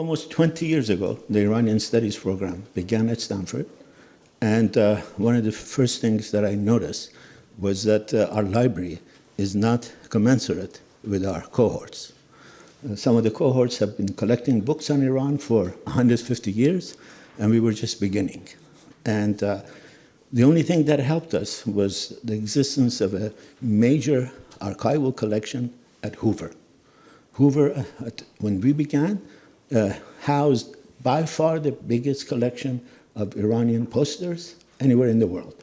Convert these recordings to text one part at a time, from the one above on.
Almost 20 years ago, the Iranian Studies program began at Stanford. And one of the first things that I noticed was that our library is not commensurate with our cohorts. Some of the cohorts have been collecting books on Iran for 150 years, and we were just beginning. And the only thing that helped us was the existence of a major archival collection at Hoover. Hoover, when we began, housed by far the biggest collection of Iranian posters anywhere in the world.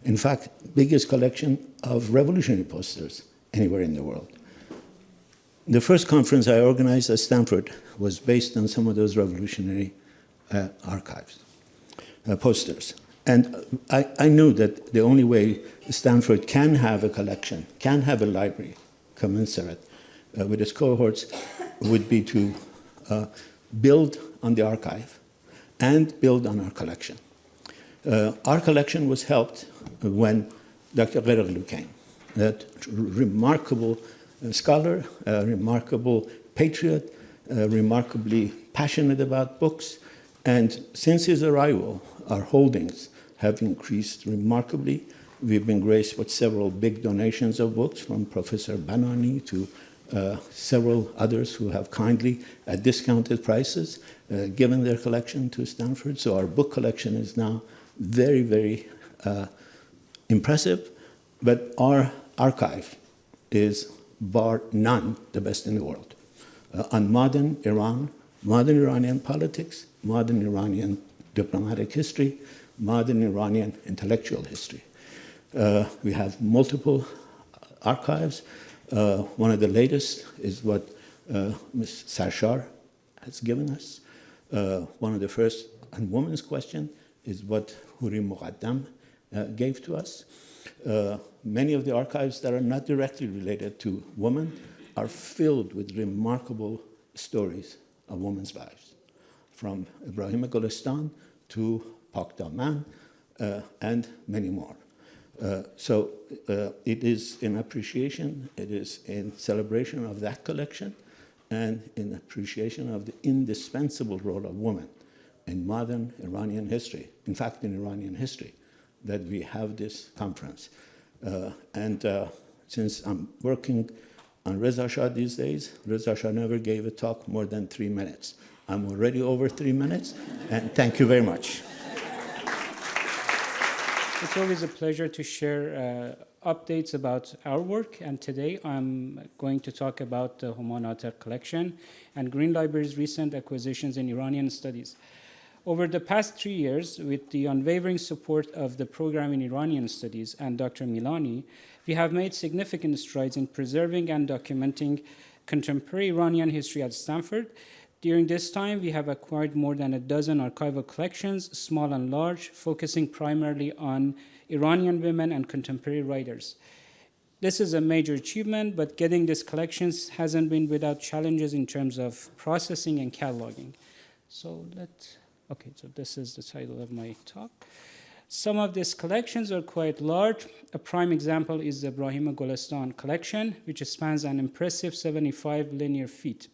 In fact, biggest collection of revolutionary posters anywhere in the world. The first conference I organized at Stanford was based on some of those revolutionary archives, posters. And I knew that the only way Stanford can have a collection, can have a library commensurate with its cohorts would be to build on the archive and build on our collection. Our collection was helped when Dr. Ghereghlou came, that remarkable scholar, remarkable patriot, remarkably passionate about books. And since his arrival, our holdings have increased remarkably. We've been graced with several big donations of books from Professor Banani to several others who have kindly, at discounted prices, given their collection to Stanford. So our book collection is now very, very impressive. But our archive is, bar none, the best in the world. On modern Iran, modern Iranian politics, modern Iranian diplomatic history, modern Iranian intellectual history. We have multiple archives. One of the latest is what Ms. Sarshar has given us. One of the first on women's question is what Houri Moghadam gave to us. Many of the archives that are not directly related to women are filled with remarkable stories of women's lives, from Ibrahim Golestan to Pak Daman, and many more. So it is in appreciation, it is in celebration of that collection, and in appreciation of the indispensable role of women in modern Iranian history, in fact, in Iranian history, that we have this conference. Since I'm working on Reza Shah these days, Reza Shah never gave a talk more than 3 minutes. I'm already over 3 minutes, and thank you very much. It's always a pleasure to share updates about our work, and today I'm going to talk about the Homa Nategh collection and Green Library's recent acquisitions in Iranian Studies. Over the past 3 years, with the unwavering support of the program in Iranian Studies and Dr. Milani, we have made significant strides in preserving and documenting contemporary Iranian history at Stanford. During this time, we have acquired more than a dozen archival collections, small and large, focusing primarily on Iranian women and contemporary writers. This is a major achievement, but getting these collections hasn't been without challenges in terms of processing and cataloging. So this is the title of my talk. Some of these collections are quite large. A prime example is the Ibrahim Golestan collection, which spans an impressive 75 linear feet.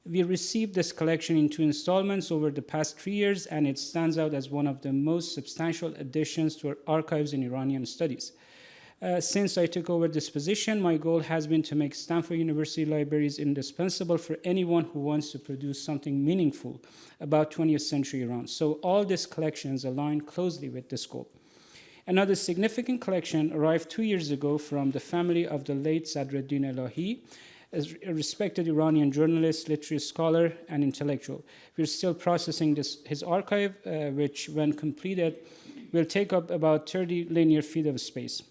We received this collection in 2 installments over the past 3 years, and it stands out as one of the most substantial additions to our archives in Iranian studies. Since I took over this position, my goal has been to make Stanford University Libraries indispensable for anyone who wants to produce something meaningful about 20th century Iran. So all these collections align closely with this goal. Another significant collection arrived 2 years ago from the family of the late Sadreddin Elahi, a respected Iranian journalist, literary scholar, and intellectual. We're still processing his archive, which, when completed, will take up about 30 linear feet of space.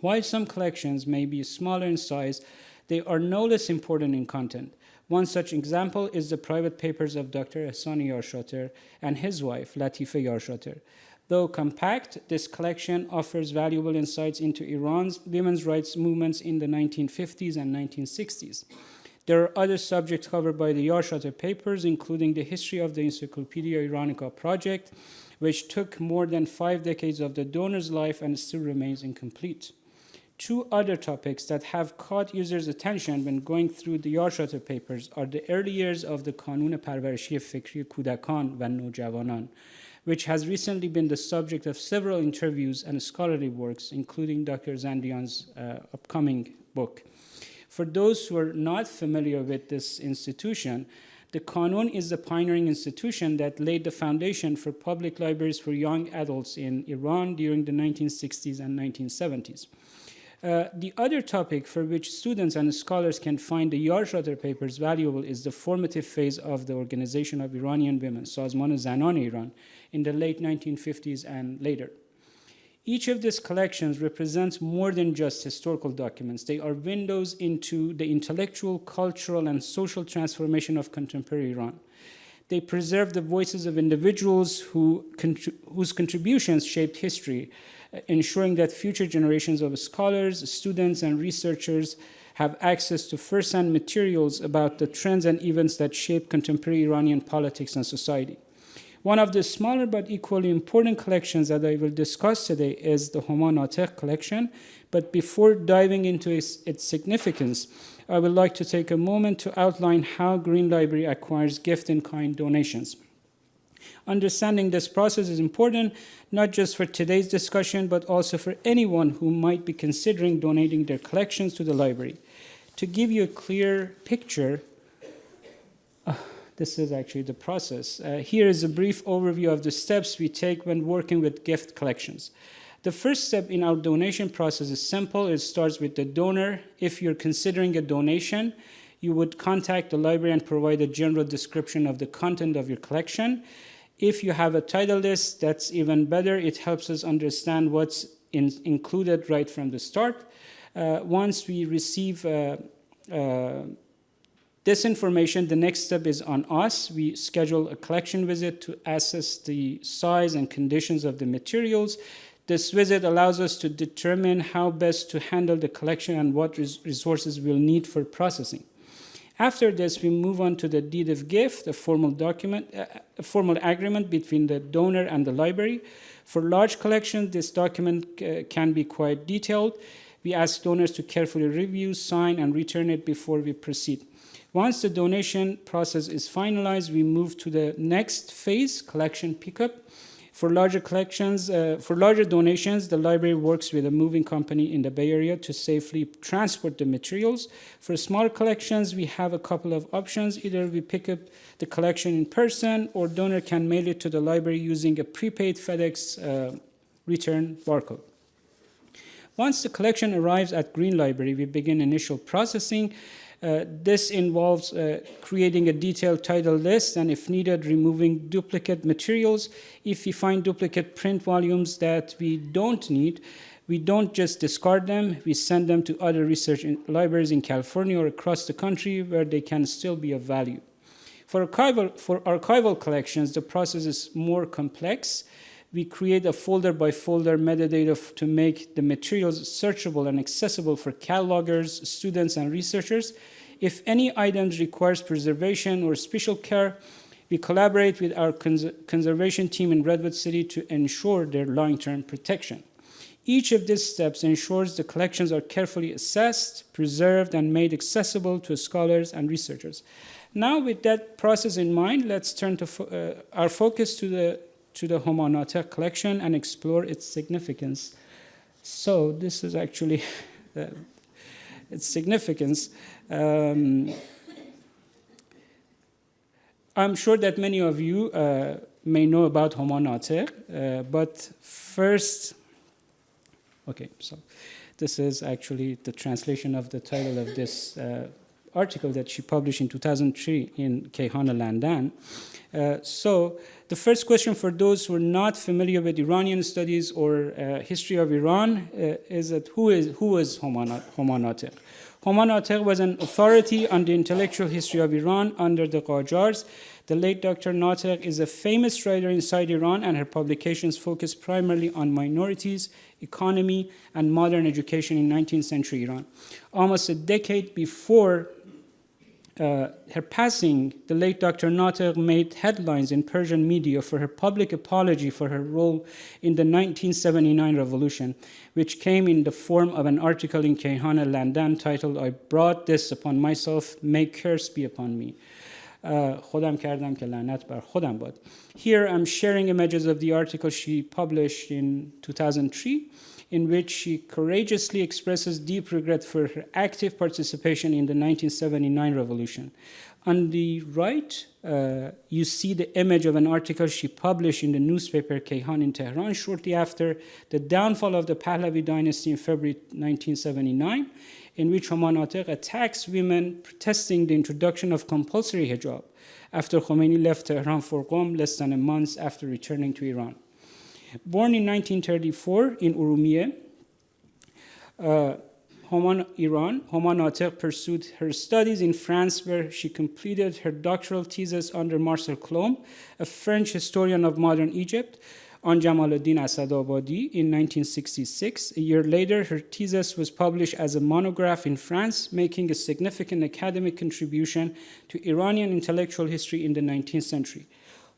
While some collections may be smaller in size, they are no less important in content. One such example is the private papers of Dr. Ehsani Yarshater and his wife, Latife Yarshater. Though compact, this collection offers valuable insights into Iran's women's rights movements in the 1950s and 1960s. There are other subjects covered by the Yarshater papers, including the history of the Encyclopaedia Iranica project, which took more than 5 decades of the donor's life and still remains incomplete. Two other topics that have caught users' attention when going through the Yarshater papers are the early years of the Kanun Parvarishi Fikri Kudakan و Nojawanan, which has recently been the subject of several interviews and scholarly works, including Dr. Zandrian's upcoming book. For those who are not familiar with this institution, the Kanun is the pioneering institution that laid the foundation for public libraries for young adults in Iran during the 1960s and 1970s. The other topic for which students and scholars can find the Yarshater papers valuable is the formative phase of the organization of Iranian Women, Sazman Zanan Iran, in the late 1950s and later. Each of these collections represents more than just historical documents. They are windows into the intellectual, cultural, and social transformation of contemporary Iran. They preserve the voices of individuals whose contributions shaped history, ensuring that future generations of scholars, students, and researchers have access to first-hand materials about the trends and events that shape contemporary Iranian politics and society. One of the smaller but equally important collections that I will discuss today is the Homa Nategh collection. But before diving into its significance, I would like to take a moment to outline how Green Library acquires gift-in-kind donations. Understanding this process is important, not just for today's discussion, but also for anyone who might be considering donating their collections to the library. To give you a clear picture, this is actually the process. Here is a brief overview of the steps we take when working with gift collections. The first step in our donation process is simple. It starts with the donor. If you're considering a donation, you would contact the library and provide a general description of the content of your collection. If you have a title list, that's even better. It helps us understand what's included right from the start. Once we receive this information, the next step is on us. We schedule a collection visit to assess the size and conditions of the materials. This visit allows us to determine how best to handle the collection and what resources we'll need for processing. After this, we move on to the deed of gift, a formal document, a formal agreement between the donor and the library. For large collections, this document can be quite detailed. We ask donors to carefully review, sign, and return it before we proceed. Once the donation process is finalized, we move to the next phase, collection pickup. For larger collections, for larger donations, the library works with a moving company in the Bay Area to safely transport the materials. For smaller collections, we have a couple of options. Either we pick up the collection in person, or donor can mail it to the library using a prepaid FedEx return barcode. Once the collection arrives at Green Library, we begin initial processing. This involves creating a detailed title list and, if needed, removing duplicate materials. If we find duplicate print volumes that we don't need, we don't just discard them. We send them to other research libraries in California or across the country where they can still be of value. For archival collections, the process is more complex. We create a folder-by-folder metadata to make the materials searchable and accessible for catalogers, students, and researchers. If any items requires preservation or special care, we collaborate with our conservation team in Redwood City to ensure their long-term protection. Each of these steps ensures the collections are carefully assessed, preserved, and made accessible to scholars and researchers. Now, with that process in mind, let's turn to our focus to the Homa Nategh collection and explore its significance. So this is actually its significance. I'm sure that many of you may know about Homa Nategh, but first, okay, so this is actually the translation of the title of this article that she published in 2003 in Kayhan, London. So the first question for those who are not familiar with Iranian studies or history of Iran is that who is Homa Nategh? Homa Nategh was an authority on the intellectual history of Iran under the Qajars. The late Dr. Nategh is a famous writer inside Iran, and her publications focus primarily on minorities, economy, and modern education in 19th century Iran. Almost a decade before her passing, the late Dr. Nategh made headlines in Persian media for her public apology for her role in the 1979 revolution, which came in the form of an article in Kayhan London titled, "I brought this upon myself, may curse be upon me." خودم کردم که لعنت بر خودم باد. Here I'm sharing images of the article she published in 2003, in which she courageously expresses deep regret for her active participation in the 1979 revolution. On the right, you see the image of an article she published in the newspaper Kayhan in Tehran shortly after the downfall of the Pahlavi dynasty in February 1979, in which Homa Nategh attacks women protesting the introduction of compulsory hijab after Khomeini left Tehran for Qom less than a month after returning to Iran. Born in 1934 in Urumiyeh, Iran, Homa Nategh pursued her studies in France, where she completed her doctoral thesis under Marcel Clom, a French historian of modern Egypt, on Jamaluddin Asadabadi in 1966. A year later, her thesis was published as a monograph in France, making a significant academic contribution to Iranian intellectual history in the 19th century.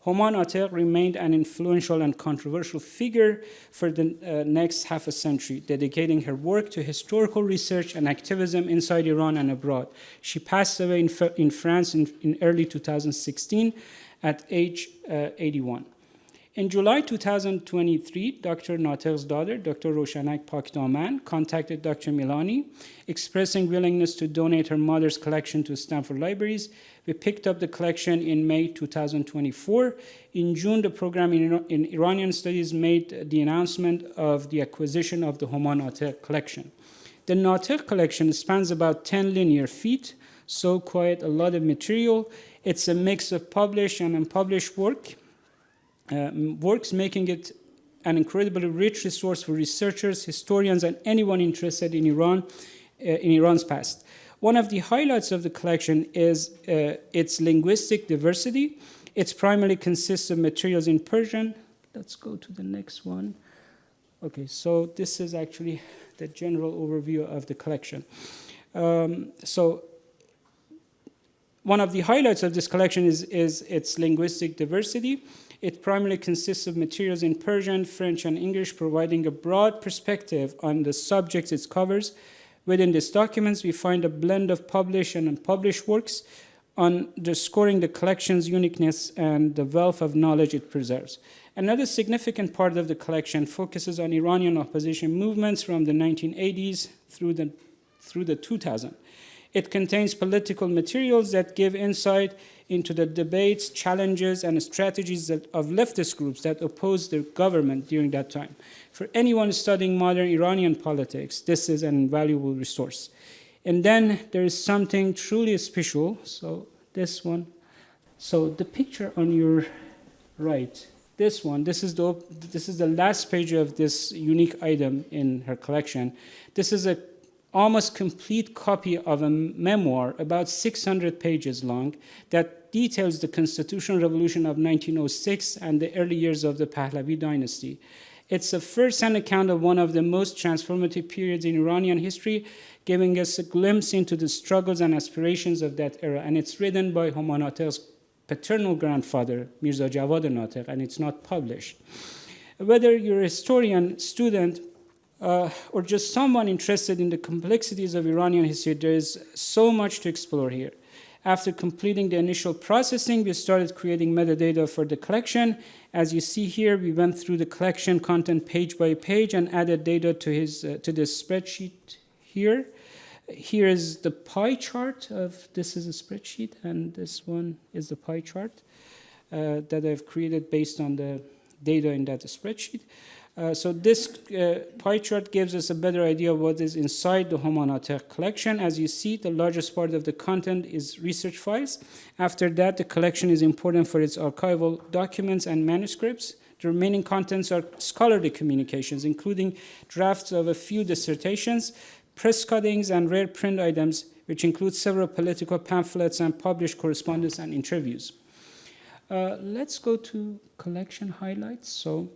Homa Nategh remained an influential and controversial figure for the next half a century, dedicating her work to historical research and activism inside Iran and abroad. She passed away in France in early 2016 at age 81. In July 2023, Dr. Nategh's daughter, Dr. Roshanak Pakdaman, contacted Dr. Milani, expressing willingness to donate her mother's collection to Stanford Libraries. We picked up the collection in May 2024. In June, the program in Iranian Studies made the announcement of the acquisition of the Homa Nategh collection. The Nategh collection spans about 10 linear feet, so quite a lot of material. It's a mix of published and unpublished works, making it an incredibly rich resource for researchers, historians, and anyone interested in Iran, in Iran's past. One of the highlights of the collection is its linguistic diversity. It primarily consists of materials in Persian. Let's go to the next one. Okay, so this is actually the general overview of the collection. So one of the highlights of this collection is its linguistic diversity. It primarily consists of materials in Persian, French, and English, providing a broad perspective on the subjects it covers. Within these documents, we find a blend of published and unpublished works, underscoring the collection's uniqueness and the wealth of knowledge it preserves. Another significant part of the collection focuses on Iranian opposition movements from the 1980s through the 2000s. It contains political materials that give insight into the debates, challenges, and strategies of leftist groups that opposed the government during that time. For anyone studying modern Iranian politics, this is an invaluable resource. And then there is something truly special. So this one. So the picture on your right, this one, this is the last page of this unique item in her collection. This is a almost complete copy of a memoir about 600 pages long that details the constitutional revolution of 1906 and the early years of the Pahlavi dynasty. It's a first-hand account of one of the most transformative periods in Iranian history, giving us a glimpse into the struggles and aspirations of that era. And it's written by Homa Nategh's paternal grandfather, Mirza Jawad Nategh, and it's not published. Whether you're a historian, student, or just someone interested in the complexities of Iranian history, there is so much to explore here. After completing the initial processing, we started creating metadata for the collection. As you see here, we went through the collection content page by page and added data to this spreadsheet here. Here is the pie chart of, this is a spreadsheet, and this one is the pie chart that I've created based on the data in that spreadsheet. So this pie chart gives us a better idea of what is inside the Homa Nategh collection. As you see, the largest part of the content is research files. After that, the collection is important for its archival documents and manuscripts. The remaining contents are scholarly communications, including drafts of a few dissertations, press cuttings, and rare print items, which include several political pamphlets and published correspondence and interviews. Let's go to collection highlights. So,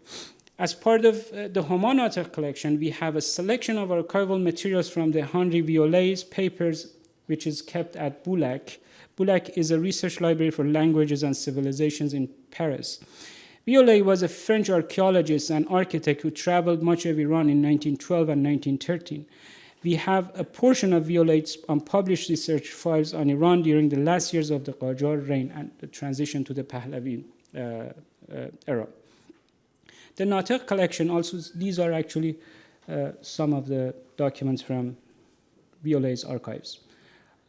as part of the Homa Nategh collection, we have a selection of archival materials from the Henri Violet's papers which is kept at Boulac. Boulac is a research library for languages and civilizations in Paris. Viollet was a French archaeologist and architect who traveled much of Iran in 1912 and 1913. We have a portion of Violet's unpublished research files on Iran during the last years of the Qajar reign and the transition to the Pahlavi era. The Nategh collection also, these are actually some of the documents from Violet's archives.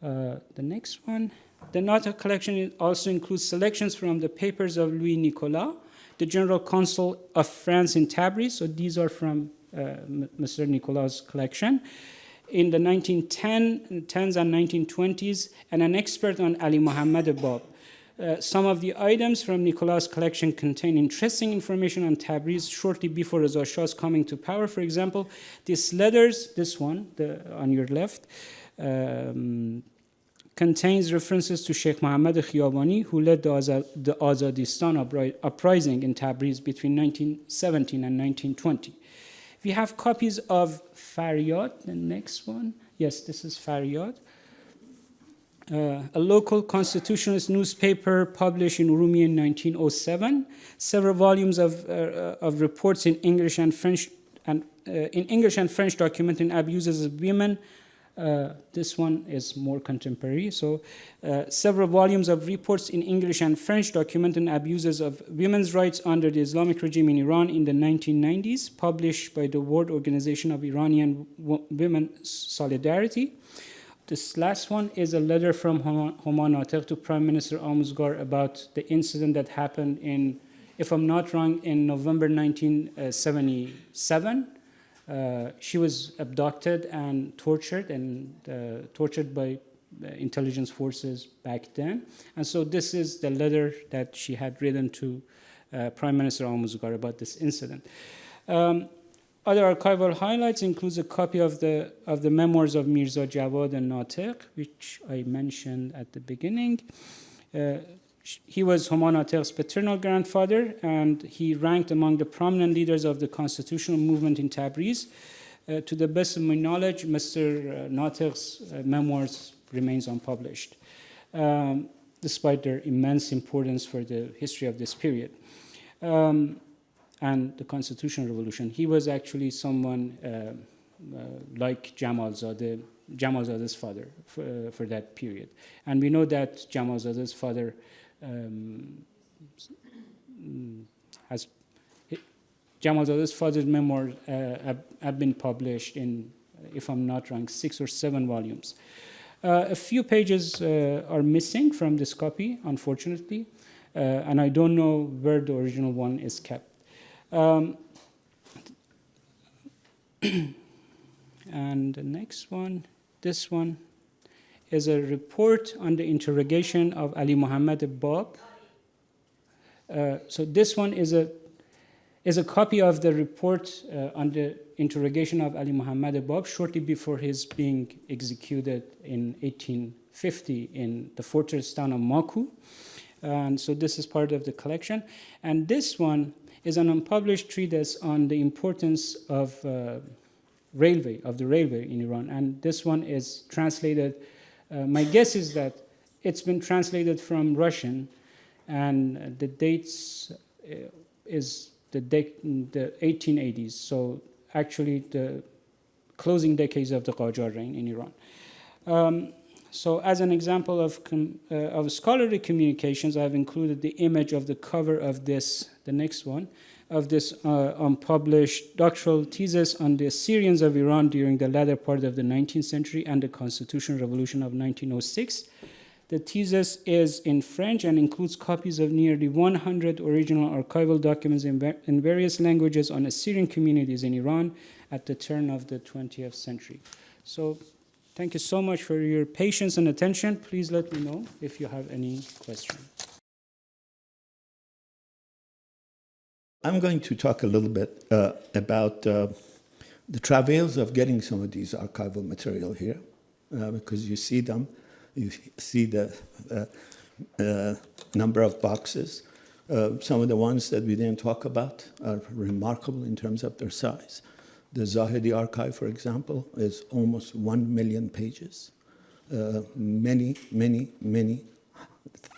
The next one, the Nategh collection also includes selections from the papers of Louis Nicolas, the General Consul of France in Tabriz. So these are from Mr. Nicolas' collection. In the 1910s and 1920s, and an expert on Ali Muhammad Bab. Some of the items from Nicolas' collection contain interesting information on Tabriz shortly before Reza Shah's coming to power. For example, these letters, this one on your left, contains references to Sheikh Mohammad Khiyabani, who led the Azadistan uprising in Tabriz between 1917 and 1920. We have copies of Faryad, the next one. Yes, this is Faryad. A local constitutionalist newspaper published in Urumi in 1907. Several volumes of reports in English and French, documenting abuses of women. This one is more contemporary. So several volumes of reports in English and French documenting abuses of women's rights under the Islamic regime in Iran in the 1990s, published by the World Organization of Iranian Women Solidarity. This last one is a letter from Homa Nategh to Prime Minister Amuzgar about the incident that happened in, if I'm not wrong, in November 1977. She was abducted and tortured by intelligence forces back then. And so this is the letter that she had written to Prime Minister Amuzgar about this incident. Other archival highlights includes a copy of the memoirs of Mirza Jawad and Nategh, which I mentioned at the beginning. He was Homa Nategh's paternal grandfather, and he ranked among the prominent leaders of the constitutional movement in Tabriz. To the best of my knowledge, Mr. Nategh's memoirs remains unpublished, despite their immense importance for the history of this period. And the constitutional revolution. He was actually someone like Jamalzadeh's father for that period. And we know that Jamalzadeh's father Jamalzadeh's father's memoirs have been published in, if I'm not wrong, 6 or 7 volumes. A few pages are missing from this copy, unfortunately, and I don't know where the original one is kept. And the next one, this one, is a report on the interrogation of Ali Muhammad Bab. So this one is a copy of the report on the interrogation of Ali Muhammad Bab shortly before his being executed in 1850 in the fortress town of Maku. And so this is part of the collection. And this one is an unpublished treatise on the importance of the railway in Iran. And this one is translated, my guess is that it's been translated from Russian, and the dates is the 1880s, so actually the closing decades of the Qajar reign in Iran. So as an example of scholarly communications, I've included the image of the cover of this, the next one, of this unpublished doctoral thesis on the Assyrians of Iran during the latter part of the 19th century and the constitutional revolution of 1906. The thesis is in French and includes copies of nearly 100 original archival documents in various languages on Assyrian communities in Iran at the turn of the 20th century. So thank you so much for your patience and attention. Please let me know if you have any questions. I'm going to talk a little bit about the travails of getting some of these archival material here, because you see them. You see the number of boxes. Some of the ones that we didn't talk about are remarkable in terms of their size. The Zahedi archive, for example, is almost 1 million pages. many, many, many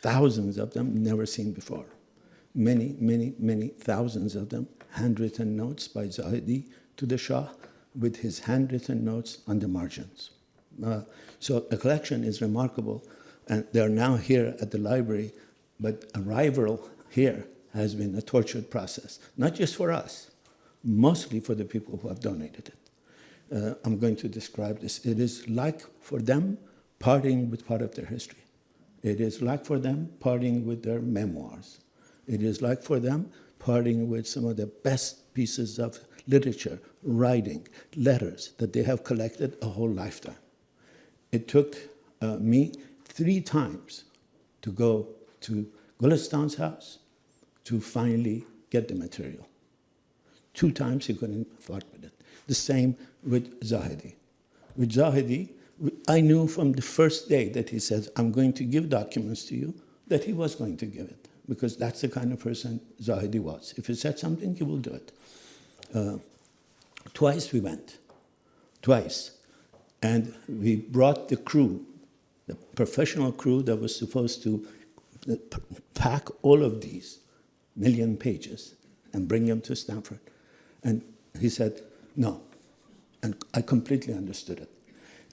thousands of them never seen before. Many, many, many thousands of them, handwritten notes by Zahedi to the Shah with his handwritten notes on the margins. So the collection is remarkable, and they're now here at the library, but arrival here has been a tortured process, not just for us, mostly for the people who have donated it. I'm going to describe this. It is like for them parting with part of their history. It is like for them parting with their memoirs. It is like for them parting with some of the best pieces of literature, writing, letters that they have collected a whole lifetime. It took me 3 times to go to Gulistan's house to finally get the material. 2 times he couldn't part with it. The same with Zahedi. With Zahedi, I knew from the first day that he said, I'm going to give documents to you, that he was going to give it, because that's the kind of person Zahedi was. If he said something, he will do it. Twice we went, twice. And we brought the crew, the professional crew that was supposed to pack all of these 1 million pages and bring them to Stanford. And he said, no. And I completely understood it.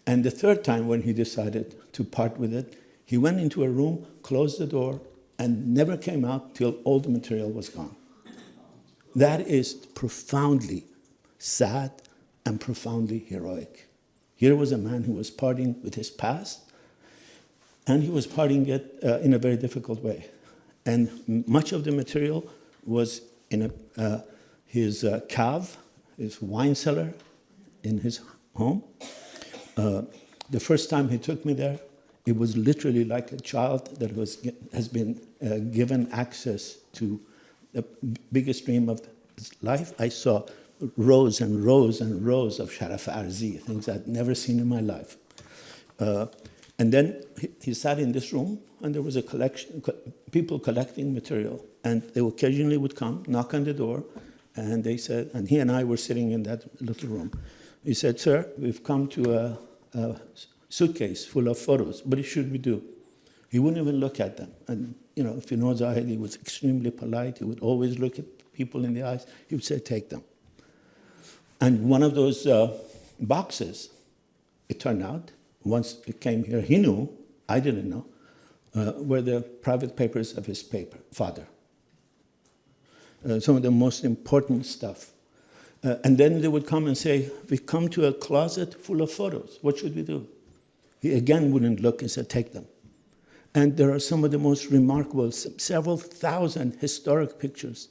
And the 3rd time when he decided to part with it, he went into a room, closed the door, and never came out till all the material was gone. That is profoundly sad and profoundly heroic. Here was a man who was parting with his past, and he was parting it in a very difficult way. And much of the material was in his cave, his wine cellar in his home. The first time he took me there, it was literally like a child that has been given access to the biggest dream of his life. I saw rows and rows and rows of Sharaf Arzi, things I'd never seen in my life. And then he sat in this room, and there was a collection, people collecting material. And they occasionally would come, knock on the door, and they said, and he and I were sitting in that little room. He said, sir, we've come to a suitcase full of photos. What should we do? He wouldn't even look at them. And, you know, if you know Zahedi was extremely polite. He would always look at people in the eyes. He would say, take them. And one of those boxes, it turned out, once it came here, he knew, I didn't know, were the private papers of his father. Some of the most important stuff. And then they would come and say, we come to a closet full of photos. What should we do? He again wouldn't look and said, take them. And there are some of the most remarkable, several thousand historic pictures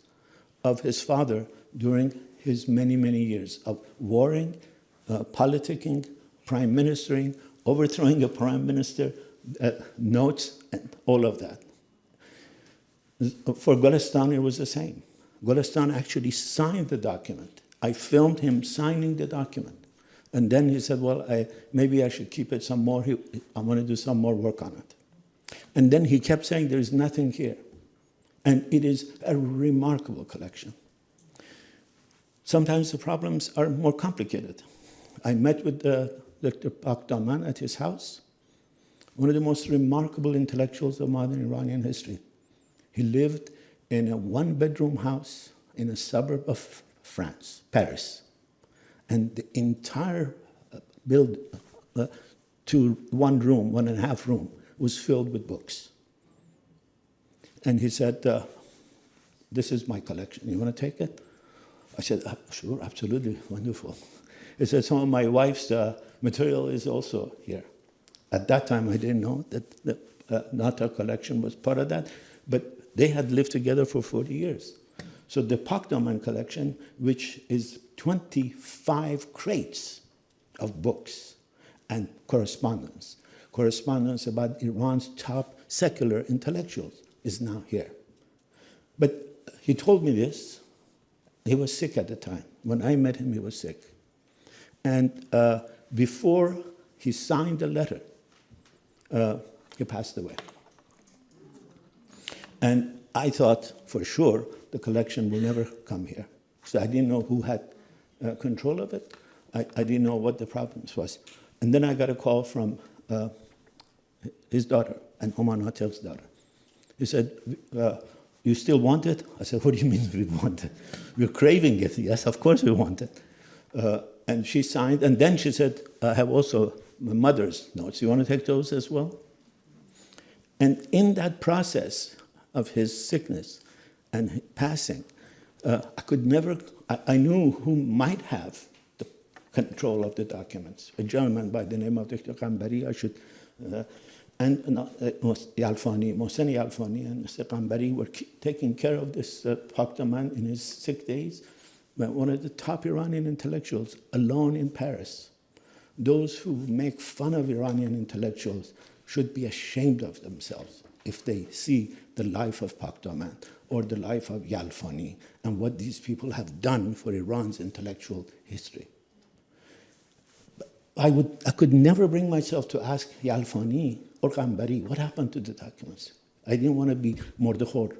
of his father during his many, many years of warring, politicking, prime ministering, overthrowing a prime minister, notes, and all of that. For Gulistan, it was the same. Gulistan actually signed the document. I filmed him signing the document. And then he said, well, maybe I should keep it some more. I want to do some more work on it. And then he kept saying, there's nothing here. And it is a remarkable collection. Sometimes the problems are more complicated. I met with Dr. Moghadam at his house, one of the most remarkable intellectuals of modern Iranian history. He lived in a 1-bedroom house in a suburb of France, Paris. And the entire build to 1 room, 1.5 room, was filled with books. And he said, this is my collection. You want to take it? I said, sure, absolutely, wonderful. He said, some of my wife's material is also here. At that time, I didn't know that the Nategh collection was part of that, but they had lived together for 40 years. So the Moghadam collection, which is 25 crates of books and correspondence about Iran's top secular intellectuals, is now here. But he told me this. He was sick at the time. When I met him, he was sick. And before he signed the letter, he passed away. And I thought, for sure, the collection will never come here. So I didn't know who had control of it. I didn't know what the problems was. And then I got a call from his daughter, and Homa Nategh's daughter. He said, you still want it? I said, what do you mean we want it? We're craving it. Yes, of course we want it. And she signed, and then she said, I have also my mother's notes. You want to take those as well? And in that process of his sickness and passing, I knew who might have the control of the documents. A gentleman by the name of Dr. Qambari, Mohsen Yalfani and Mr. Qambari were taking care of this Moghadam in his sick days. One of the top Iranian intellectuals alone in Paris. Those who make fun of Iranian intellectuals should be ashamed of themselves if they see the life of Moghadam or the life of Yalfani and what these people have done for Iran's intellectual history. I could never bring myself to ask Yalfani or Qambari, what happened to the documents? I didn't want to be Mordekhor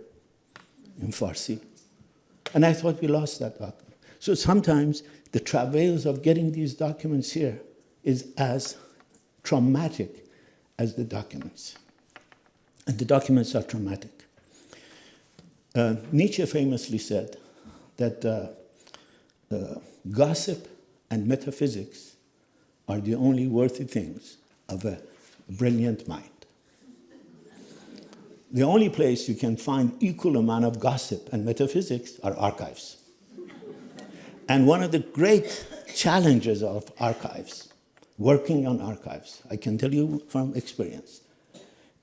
in Farsi. And I thought we lost that document. So sometimes the travails of getting these documents here is as traumatic as the documents. And the documents are traumatic. Nietzsche famously said that gossip and metaphysics are the only worthy things of a brilliant mind. The only place you can find equal amount of gossip and metaphysics are archives. And one of the great challenges of archives, working on archives, I can tell you from experience,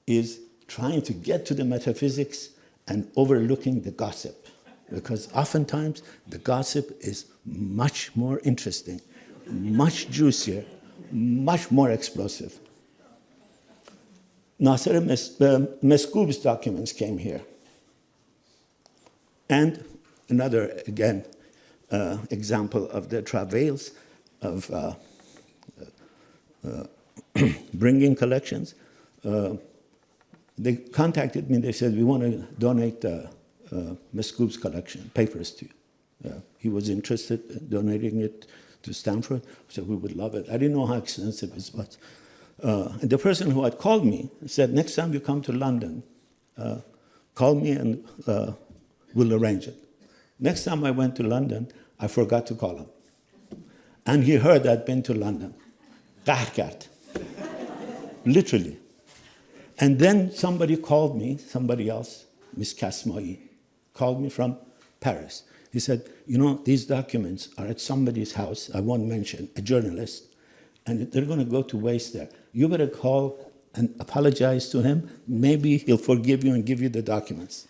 is trying to get to the metaphysics and overlooking the gossip. Because oftentimes the gossip is much more interesting, much juicier, much more explosive. Nasser Mescoub's documents came here. And another, again, example of the travails of bringing collections. They contacted me, they said, we want to donate Mescoub's collection, papers to you. He was interested in donating it to Stanford. I said, we would love it. I didn't know how expensive it was. And the person who had called me said, next time you come to London, call me and we'll arrange it. Next time I went to London, I forgot to call him. And he heard I'd been to London. Qahr kard. Literally. And then somebody called me, somebody else, Miss Kasmai, called me from Paris. He said, you know, these documents are at somebody's house, I won't mention, a journalist, and they're going to go to waste there. You better call and apologize to him. Maybe he'll forgive you and give you the documents.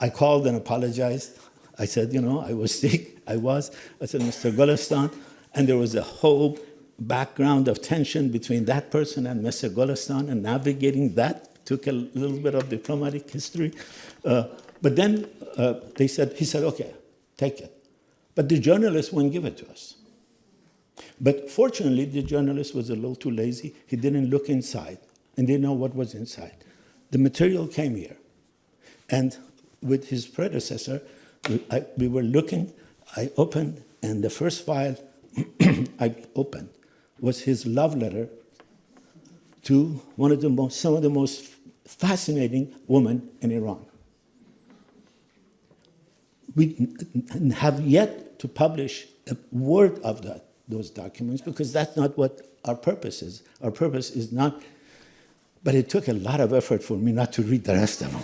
I called and apologized. I said, you know, I was sick. I said, Mr. Golestan, and there was a whole background of tension between that person and Mr. Golestan, and navigating that took a little bit of diplomatic history. But then he said, okay, take it. But the journalist wouldn't give it to us. But fortunately, the journalist was a little too lazy. He didn't look inside and didn't know what was inside. The material came here. And with his predecessor, we were looking, I opened, and the first file I opened was his love letter to some of the most fascinating women in Iran. We have yet to publish a word of those documents because that's not what our purpose is. Our purpose is not, but it took a lot of effort for me not to read the rest of them.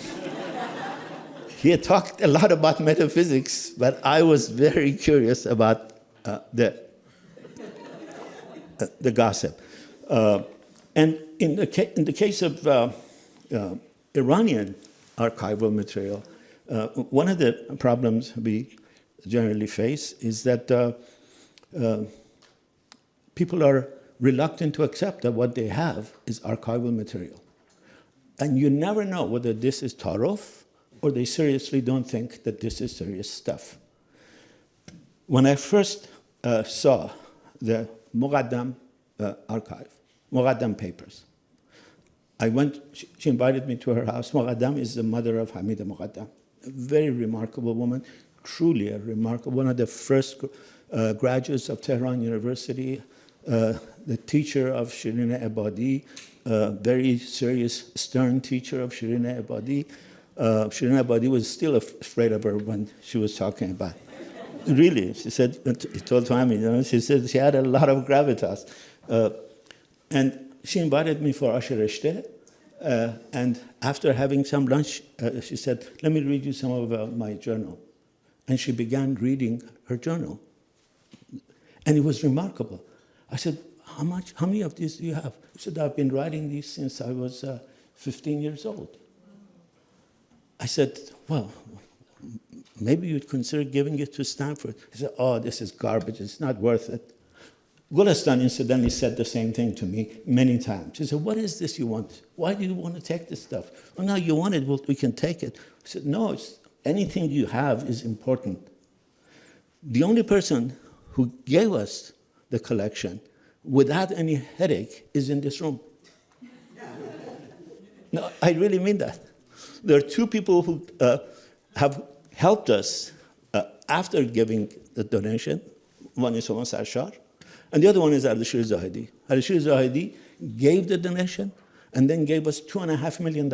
He had talked a lot about metaphysics, but I was very curious about the gossip. And in the case of Iranian archival material, one of the problems we generally face is that people are reluctant to accept that what they have is archival material. And you never know whether this is taruf or they seriously don't think that this is serious stuff. When I first saw the Moghadam archive, Moghadam papers, she invited me to her house. Moghadam is the mother of Hamida Moghadam, a very remarkable woman, truly a remarkable, one of the first graduates of Tehran University, the teacher of Shirin Ebadi, very serious, stern teacher of Shirin Ebadi. Shirin Ebadi was still afraid of her when she was talking about it. Really, she said, he told Tommy, she said she had a lot of gravitas. And she invited me for Asher Eshteh, and after having some lunch, she said, let me read you some of my journal. And she began reading her journal. And it was remarkable. I said, how many of these do you have? She said, I've been writing these since I was 15 years old. I said, well, maybe you'd consider giving it to Stanford. He said, oh, this is garbage, it's not worth it. Golestan incidentally said the same thing to me many times. He said, what is this you want? Why do you want to take this stuff? Oh, no, you want it, well, we can take it. I said, no, anything you have is important. The only person who gave us the collection without any headache is in this room. No, I really mean that. There are two people who have helped us after giving the donation. One is Homa Sarshar, and the other one is Ardeshir Zahedi. Ardeshir Zahedi gave the donation and then gave us $2.5 million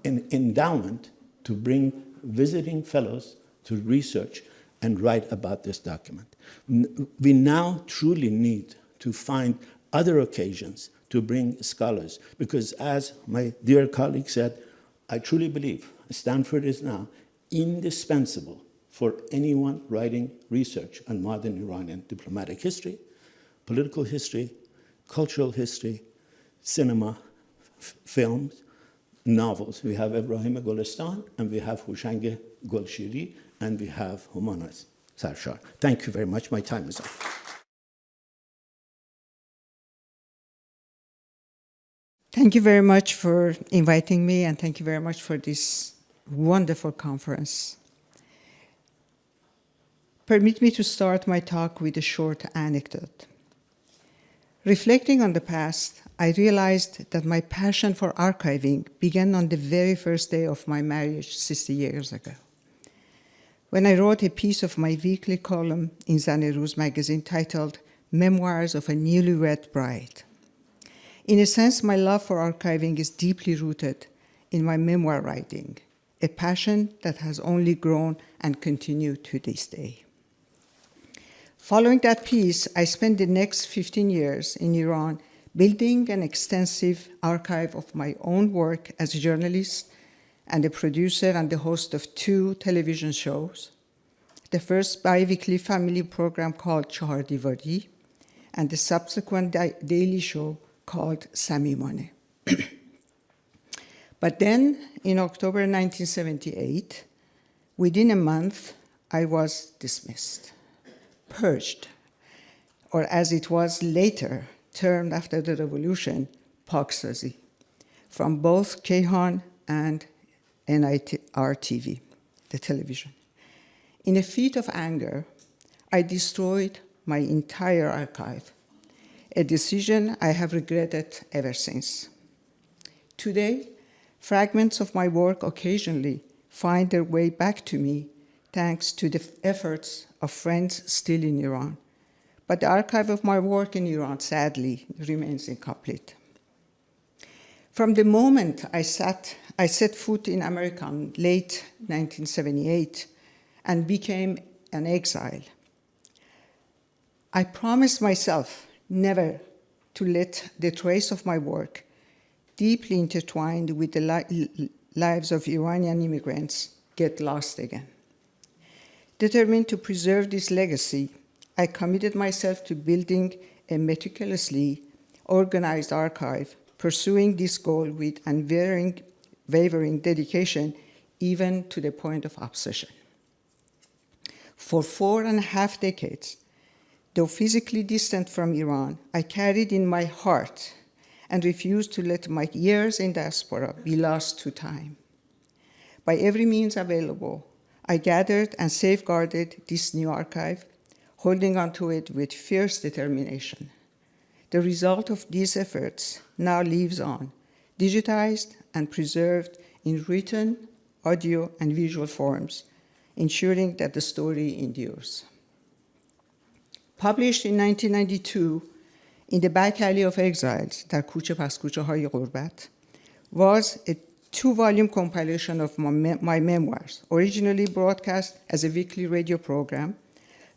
in endowment to bring visiting fellows to research and write about this document. We now truly need to find other occasions to bring scholars, because as my dear colleague said, I truly believe Stanford is now indispensable for anyone writing research on modern Iranian diplomatic history, political history, cultural history, cinema, films, novels. We have Ibrahim Golestan, and we have Hushang Golshiri, and we have Homa Sarshar. Thank you very much. My time is up. Thank you very much for inviting me, and thank you very much for this wonderful conference. Permit me to start my talk with a short anecdote. Reflecting on the past, I realized that my passion for archiving began on the very first day of my marriage 60 years ago, when I wrote a piece of my weekly column in Zan-e Ruz magazine titled Memoirs of a Newlywed Bride. In a sense, my love for archiving is deeply rooted in my memoir writing, a passion that has only grown and continued to this day. Following that piece, I spent the next 15 years in Iran building an extensive archive of my own work as a journalist and a producer and the host of 2 television shows, the first bi-weekly family program called Chahar Divari, and the subsequent daily show called Samimane. But then, in October 1978, within a month, I was dismissed, purged, or as it was later termed after the revolution, Paksazi, from both Kayhan and NIR-TV, the television. In a fit of anger, I destroyed my entire archive, a decision I have regretted ever since. Today, fragments of my work occasionally find their way back to me thanks to the efforts of friends still in Iran. But the archive of my work in Iran, sadly, remains incomplete. From the moment I set foot in America in late 1978 and became an exile, I promised myself never to let the trace of my work, deeply intertwined with the lives of Iranian immigrants, get lost again. Determined to preserve this legacy, I committed myself to building a meticulously organized archive, pursuing this goal with unwavering dedication, even to the point of obsession. For 4.5 decades, though physically distant from Iran, I carried in my heart and refused to let my years in diaspora be lost to time. By every means available, I gathered and safeguarded this new archive, holding onto it with fierce determination. The result of these efforts now lives on, digitized and preserved in written, audio, and visual forms, ensuring that the story endures. Published in 1992 in the Back Alley of Exiles, در کوچه پس کوچه های غربت, was a 2-volume compilation of my memoirs, originally broadcast as a weekly radio program,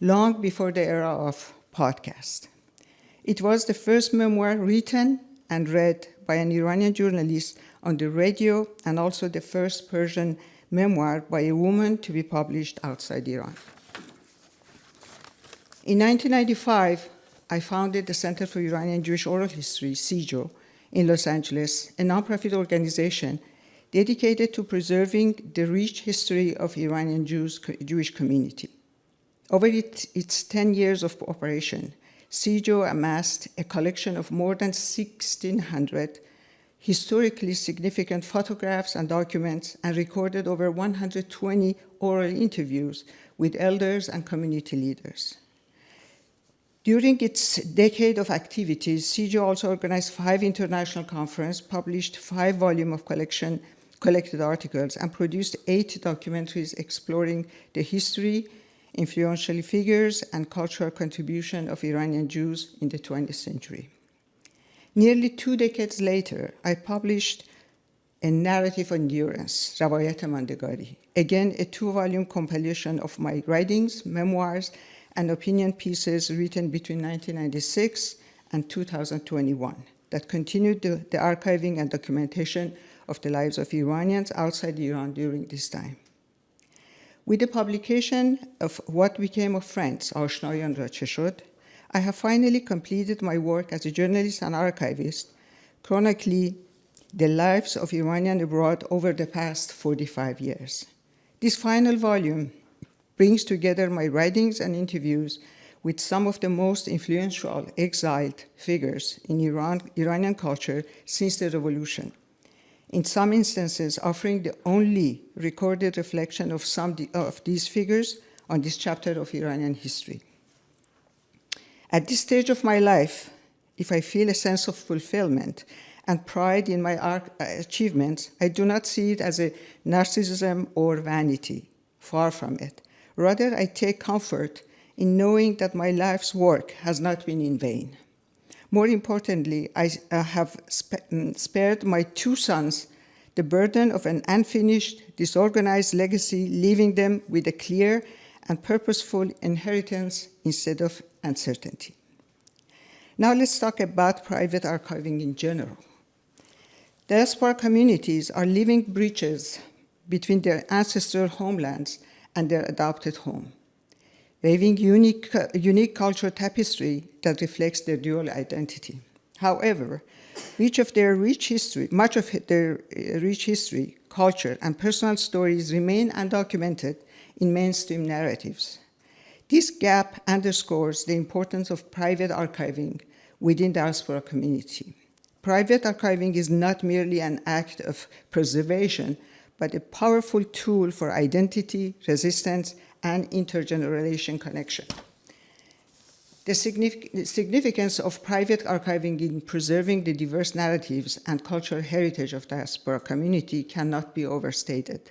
long before the era of podcast. It was the first memoir written and read by an Iranian journalist on the radio, and also the first Persian memoir by a woman to be published outside Iran. In 1995, I founded the Center for Iranian Jewish Oral History, CJO, in Los Angeles, a nonprofit organization dedicated to preserving the rich history of Iranian Jewish community. Over its 10 years of operation, CJO amassed a collection of more than 1,600 historically significant photographs and documents, and recorded over 120 oral interviews with elders and community leaders. During its decade of activities, CJO also organized 5 international conferences, published 5 volumes of collected articles, and produced 8 documentaries exploring the history, influential figures, and cultural contribution of Iranian Jews in the 20th century. Nearly 2 decades later, I published A Narrative of Endurance, Rawayat Mandegari, again a 2-volume compilation of my writings, memoirs, and opinion pieces written between 1996 and 2021 that continued the archiving and documentation of the lives of Iranians outside Iran during this time. With the publication of What Became of Friends, Ashnayan Ra Che Shod, I have finally completed my work as a journalist and archivist, chronicling the lives of Iranians abroad over the past 45 years. This final volume brings together my writings and interviews with some of the most influential exiled figures in Iranian culture since the revolution, in some instances offering the only recorded reflection of some of these figures on this chapter of Iranian history. At this stage of my life, if I feel a sense of fulfillment and pride in my achievements, I do not see it as a narcissism or vanity. Far from it. Rather, I take comfort in knowing that my life's work has not been in vain. More importantly, I have spared my 2 sons the burden of an unfinished, disorganized legacy, leaving them with a clear and purposeful inheritance instead of uncertainty. Now let's talk about private archiving in general. Diaspora communities are living bridges between their ancestral homelands and their adopted home, weaving unique cultural tapestry that reflects their dual identity. However, much of their rich history, culture, and personal stories remain undocumented in mainstream narratives. This gap underscores the importance of private archiving within the diaspora community. Private archiving is not merely an act of preservation, but a powerful tool for identity, resistance, and intergeneration connection. The significance of private archiving in preserving the diverse narratives and cultural heritage of the diaspora community cannot be overstated,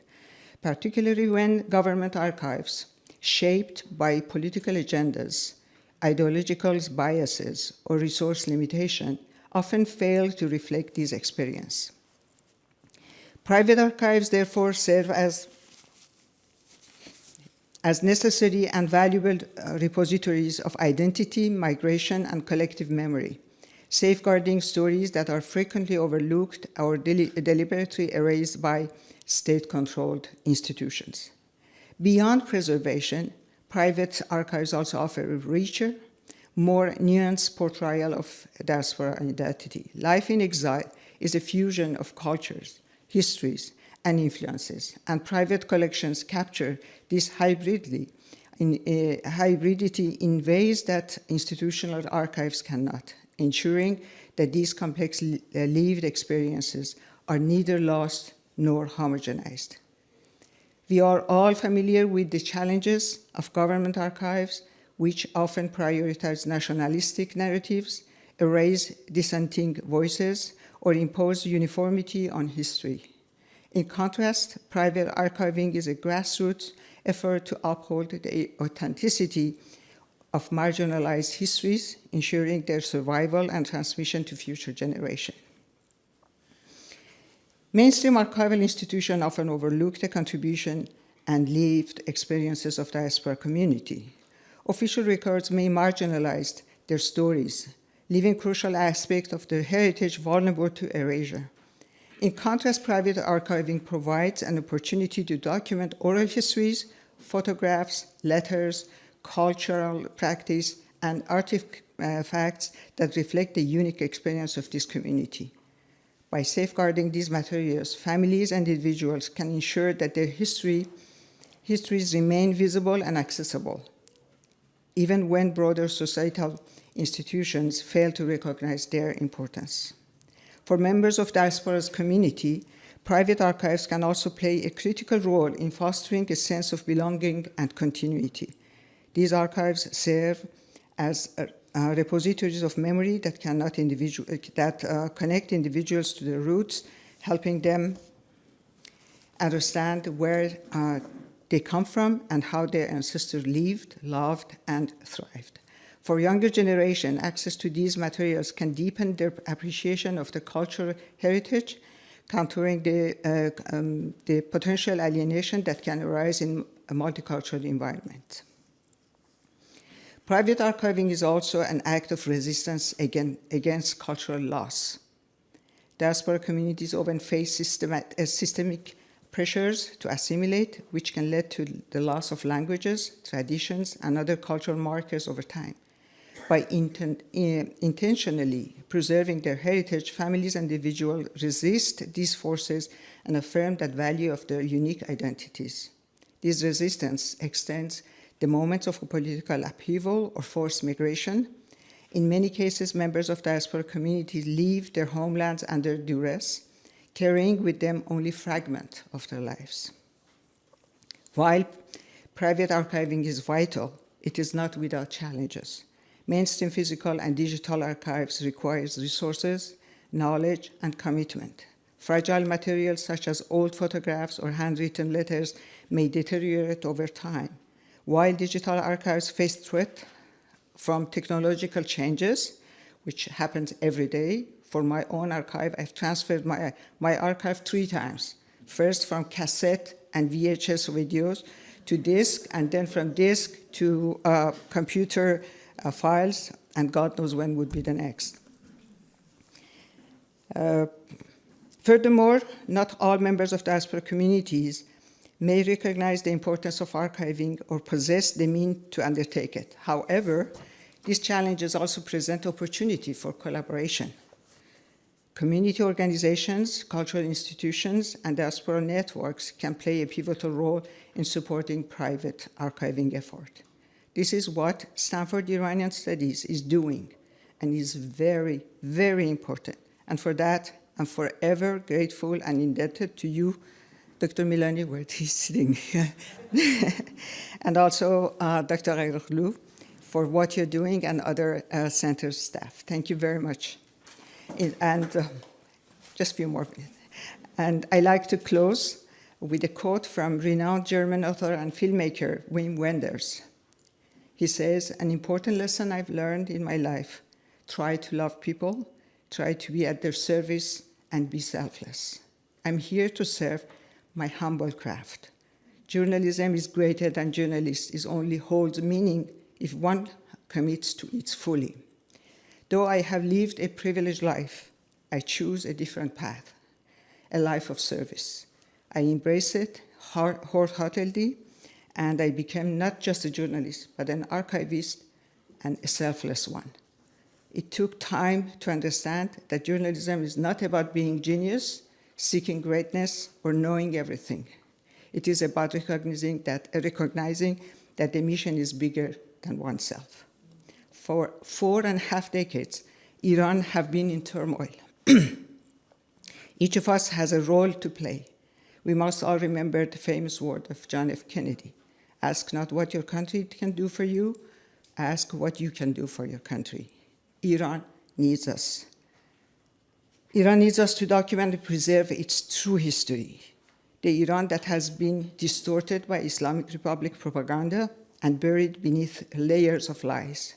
particularly when government archives, shaped by political agendas, ideological biases, or resource limitation, often fail to reflect this experience. Private archives, therefore, serve as necessary and valuable repositories of identity, migration, and collective memory, safeguarding stories that are frequently overlooked or deliberately erased by state-controlled institutions. Beyond preservation, private archives also offer a richer, more nuanced portrayal of diaspora identity. Life in exile is a fusion of cultures, histories, and influences, and private collections capture this hybridity in ways that institutional archives cannot, ensuring that these complex lived experiences are neither lost nor homogenized. We are all familiar with the challenges of government archives, which often prioritize nationalistic narratives, erase dissenting voices, or impose uniformity on history. In contrast, private archiving is a grassroots effort to uphold the authenticity of marginalized histories, ensuring their survival and transmission to future generations. Mainstream archival institutions often overlook the contribution and lived experiences of diaspora community. Official records may marginalize their stories, leaving crucial aspects of their heritage vulnerable to erasure. In contrast, private archiving provides an opportunity to document oral histories, photographs, letters, cultural practice, and artifacts that reflect the unique experience of this community. By safeguarding these materials, families and individuals can ensure that their histories remain visible and accessible, even when broader societal institutions fail to recognize their importance. For members of diaspora's community, private archives can also play a critical role in fostering a sense of belonging and continuity. These archives serve as repositories of memory that connect individuals to their roots, helping them understand where they come from and how their ancestors lived, loved, and thrived. For younger generation, access to these materials can deepen their appreciation of the cultural heritage, countering the potential alienation that can arise in a multicultural environment. Private archiving is also an act of resistance against cultural loss. Diaspora communities often face systemic pressures to assimilate, which can lead to the loss of languages, traditions, and other cultural markers over time. By intentionally preserving their heritage, families and individuals resist these forces and affirm that value of their unique identities. This resistance extends the moments of political upheaval or forced migration. In many cases, members of diaspora communities leave their homelands under duress, carrying with them only fragments of their lives. While private archiving is vital, it is not without challenges. Mainstream physical and digital archives requires resources, knowledge, and commitment. Fragile materials such as old photographs or handwritten letters may deteriorate over time, while digital archives face threat from technological changes, which happens every day. For my own archive, I've transferred my archive 3 times. First from cassette and VHS videos to disk, and then from disk to computer files, and God knows when would be the next. Furthermore, not all members of diaspora communities may recognize the importance of archiving or possess the means to undertake it. However, these challenges also present opportunity for collaboration. Community organizations, cultural institutions, and diaspora networks can play a pivotal role in supporting private archiving effort. This is what Stanford Iranian Studies is doing, and is very, very important. And for that, I'm forever grateful and indebted to you, Dr. Milani, where he's sitting here, and also Dr. Ghereghlou, for what you're doing, and other center staff. Thank you very much. And just a few more minutes. And I like to close with a quote from renowned German author and filmmaker Wim Wenders. He says, "An important lesson I've learned in my life: try to love people, try to be at their service, and be selfless. I'm here to serve my humble craft. Journalism is greater than journalists. It only holds meaning if one commits to it fully. Though I have lived a privileged life, I choose a different path, a life of service. I embrace it wholeheartedly, and I became not just a journalist, but an archivist and a selfless one. It took time to understand that journalism is not about being genius, seeking greatness, or knowing everything. It is about recognizing that the mission is bigger than oneself." For 4.5 decades, Iran have been in turmoil. Each of us has a role to play. We must all remember the famous word of John F. Kennedy: ask not what your country can do for you, ask what you can do for your country. Iran needs us. Iran needs us to document and preserve its true history. The Iran that has been distorted by Islamic Republic propaganda and buried beneath layers of lies.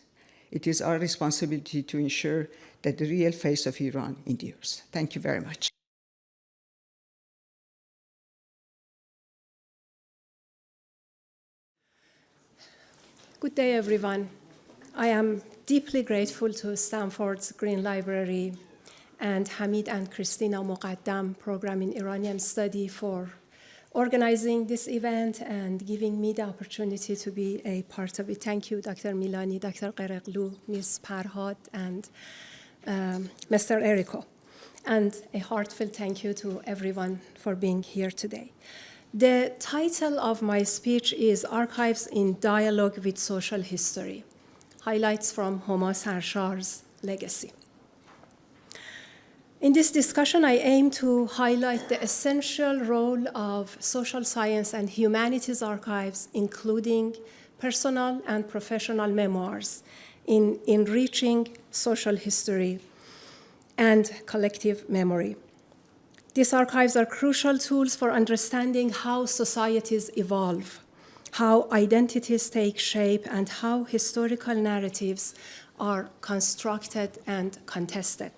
It is our responsibility to ensure that the real face of Iran endures. Thank you very much. Good day, everyone. I am deeply grateful to Stanford's Green Library and Hamid and Christina Moghadam program in Iranian Study for organizing this event and giving me the opportunity to be a part of it. Thank you, Dr. Milani, Dr. Ghereghlou, Ms. Parhad, and Mr. Errico. And a heartfelt thank you to everyone for being here today. The title of my speech is Archives in Dialogue with Social History, Highlights from Homa Sarshar's Legacy. In this discussion, I aim to highlight the essential role of social science and humanities archives, including personal and professional memoirs, in enriching social history and collective memory. These archives are crucial tools for understanding how societies evolve, how identities take shape, and how historical narratives are constructed and contested.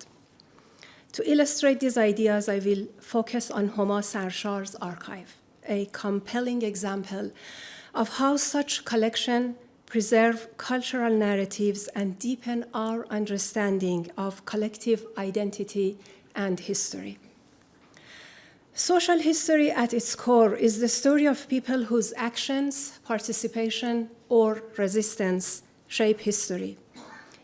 To illustrate these ideas, I will focus on Homa Sarshar's archive, a compelling example of how such collections preserve cultural narratives and deepen our understanding of collective identity and history. Social history at its core is the story of people whose actions, participation, or resistance shape history.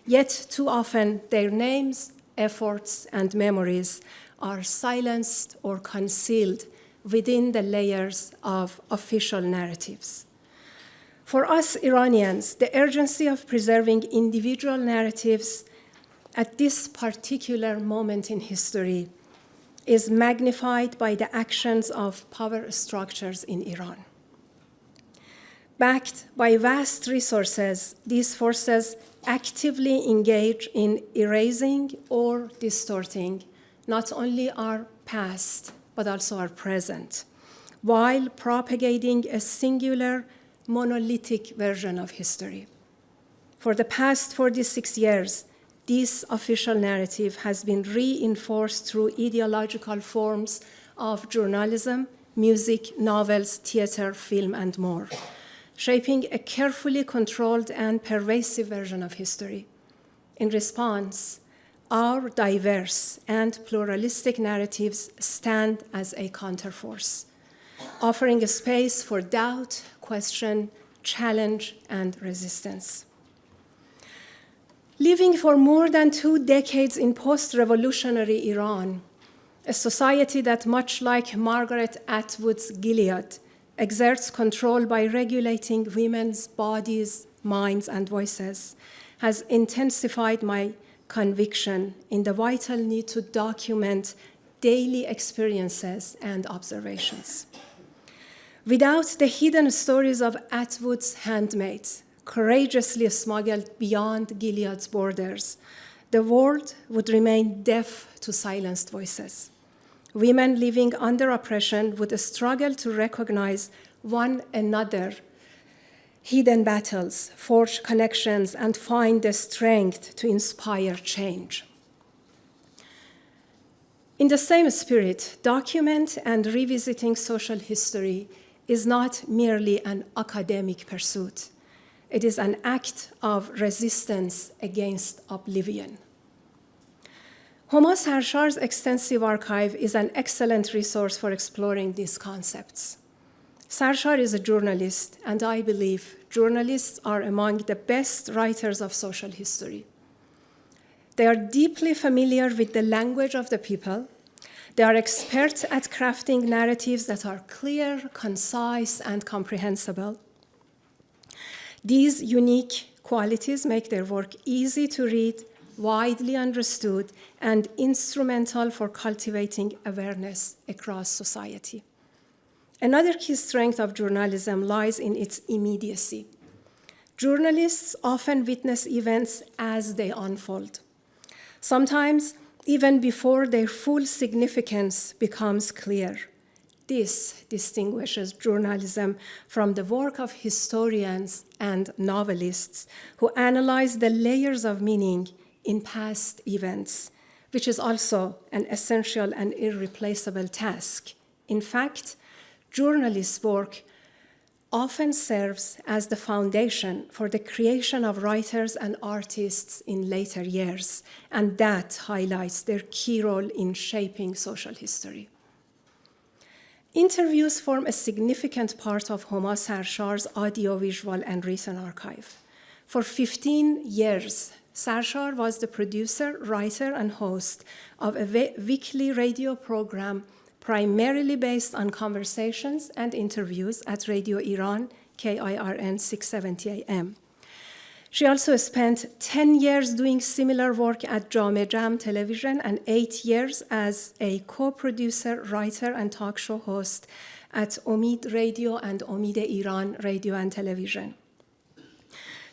Yet too often their names, efforts, and memories are silenced or concealed within the layers of official narratives. For us Iranians, the urgency of preserving individual narratives at this particular moment in history is magnified by the actions of power structures in Iran. Backed by vast resources, these forces actively engage in erasing or distorting not only our past, but also our present, while propagating a singular, monolithic version of history. For the past 46 years, this official narrative has been reinforced through ideological forms of journalism, music, novels, theater, film, and more, shaping a carefully controlled and pervasive version of history. In response, our diverse and pluralistic narratives stand as a counterforce, offering a space for doubt, question, challenge, and resistance. Living for more than 2 decades in post-revolutionary Iran, a society that, much like Margaret Atwood's Gilead, exerts control by regulating women's bodies, minds, and voices, has intensified my conviction in the vital need to document daily experiences and observations. Without the hidden stories of Atwood's handmaids, courageously smuggled beyond Gilead's borders, the world would remain deaf to silenced voices. Women living under oppression would struggle to recognize one another, hidden battles, forge connections, and find the strength to inspire change. In the same spirit, document and revisiting social history is not merely an academic pursuit. It is an act of resistance against oblivion. Homa Sarshar's extensive archive is an excellent resource for exploring these concepts. Sarshar is a journalist, and I believe journalists are among the best writers of social history. They are deeply familiar with the language of the people. They are experts at crafting narratives that are clear, concise, and comprehensible. These unique qualities make their work easy to read, widely understood, and instrumental for cultivating awareness across society. Another key strength of journalism lies in its immediacy. Journalists often witness events as they unfold, sometimes even before their full significance becomes clear. this distinguishes journalism from the work of historians and novelists who analyze the layers of meaning in past events, which is also an essential and irreplaceable task. In fact, journalists' work often serves as the foundation for the creation of writers and artists in later years, and that highlights their key role in shaping social history. Interviews form a significant part of Homa Sarshar's audiovisual and written archive. For 15 years, Sarshar was the producer, writer, and host of a weekly radio program primarily based on conversations and interviews at Radio Iran, KIRN 670 AM. She also spent 10 years doing similar work at Jam Television and 8 years as a co-producer, writer, and talk show host at Omid Radio and Omid Iran Radio and Television.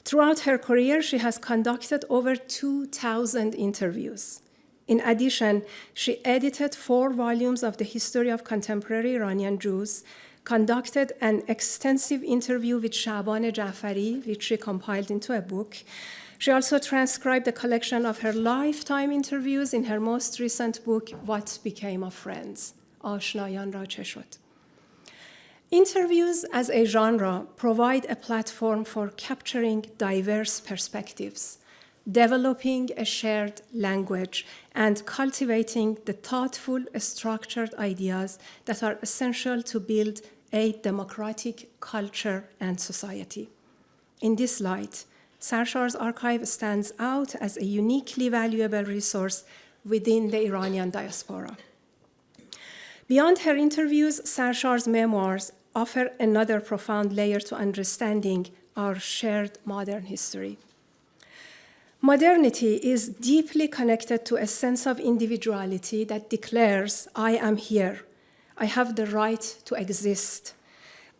Throughout her career, she has conducted over 2,000 interviews. In addition, she edited 4 volumes of the history of contemporary Iranian Jews, conducted an extensive interview with Shaban Jafari, which she compiled into a book. She also transcribed a collection of her lifetime interviews in her most recent book, What Became of Friends, Ashnayan Ra Che Shod. Interviews as a genre provide a platform for capturing diverse perspectives, developing a shared language, and cultivating the thoughtful, structured ideas that are essential to build a democratic culture and society. In this light, Sarshar's archive stands out as a uniquely valuable resource within the Iranian diaspora. Beyond her interviews, Sarshar's memoirs offer another profound layer to understanding our shared modern history. Modernity is deeply connected to a sense of individuality that declares, I am here, I have the right to exist,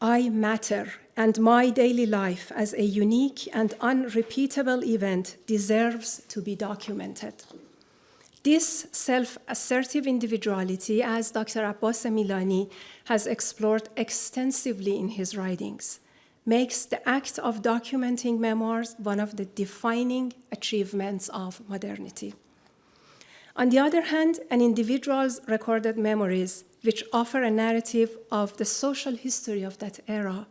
I matter, and my daily life as a unique and unrepeatable event deserves to be documented. This self-assertive individuality, as Dr. Abbas Milani has explored extensively in his writings, makes the act of documenting memoirs one of the defining achievements of modernity. On the other hand, an individual's recorded memories, which offer a narrative of the social history of that era,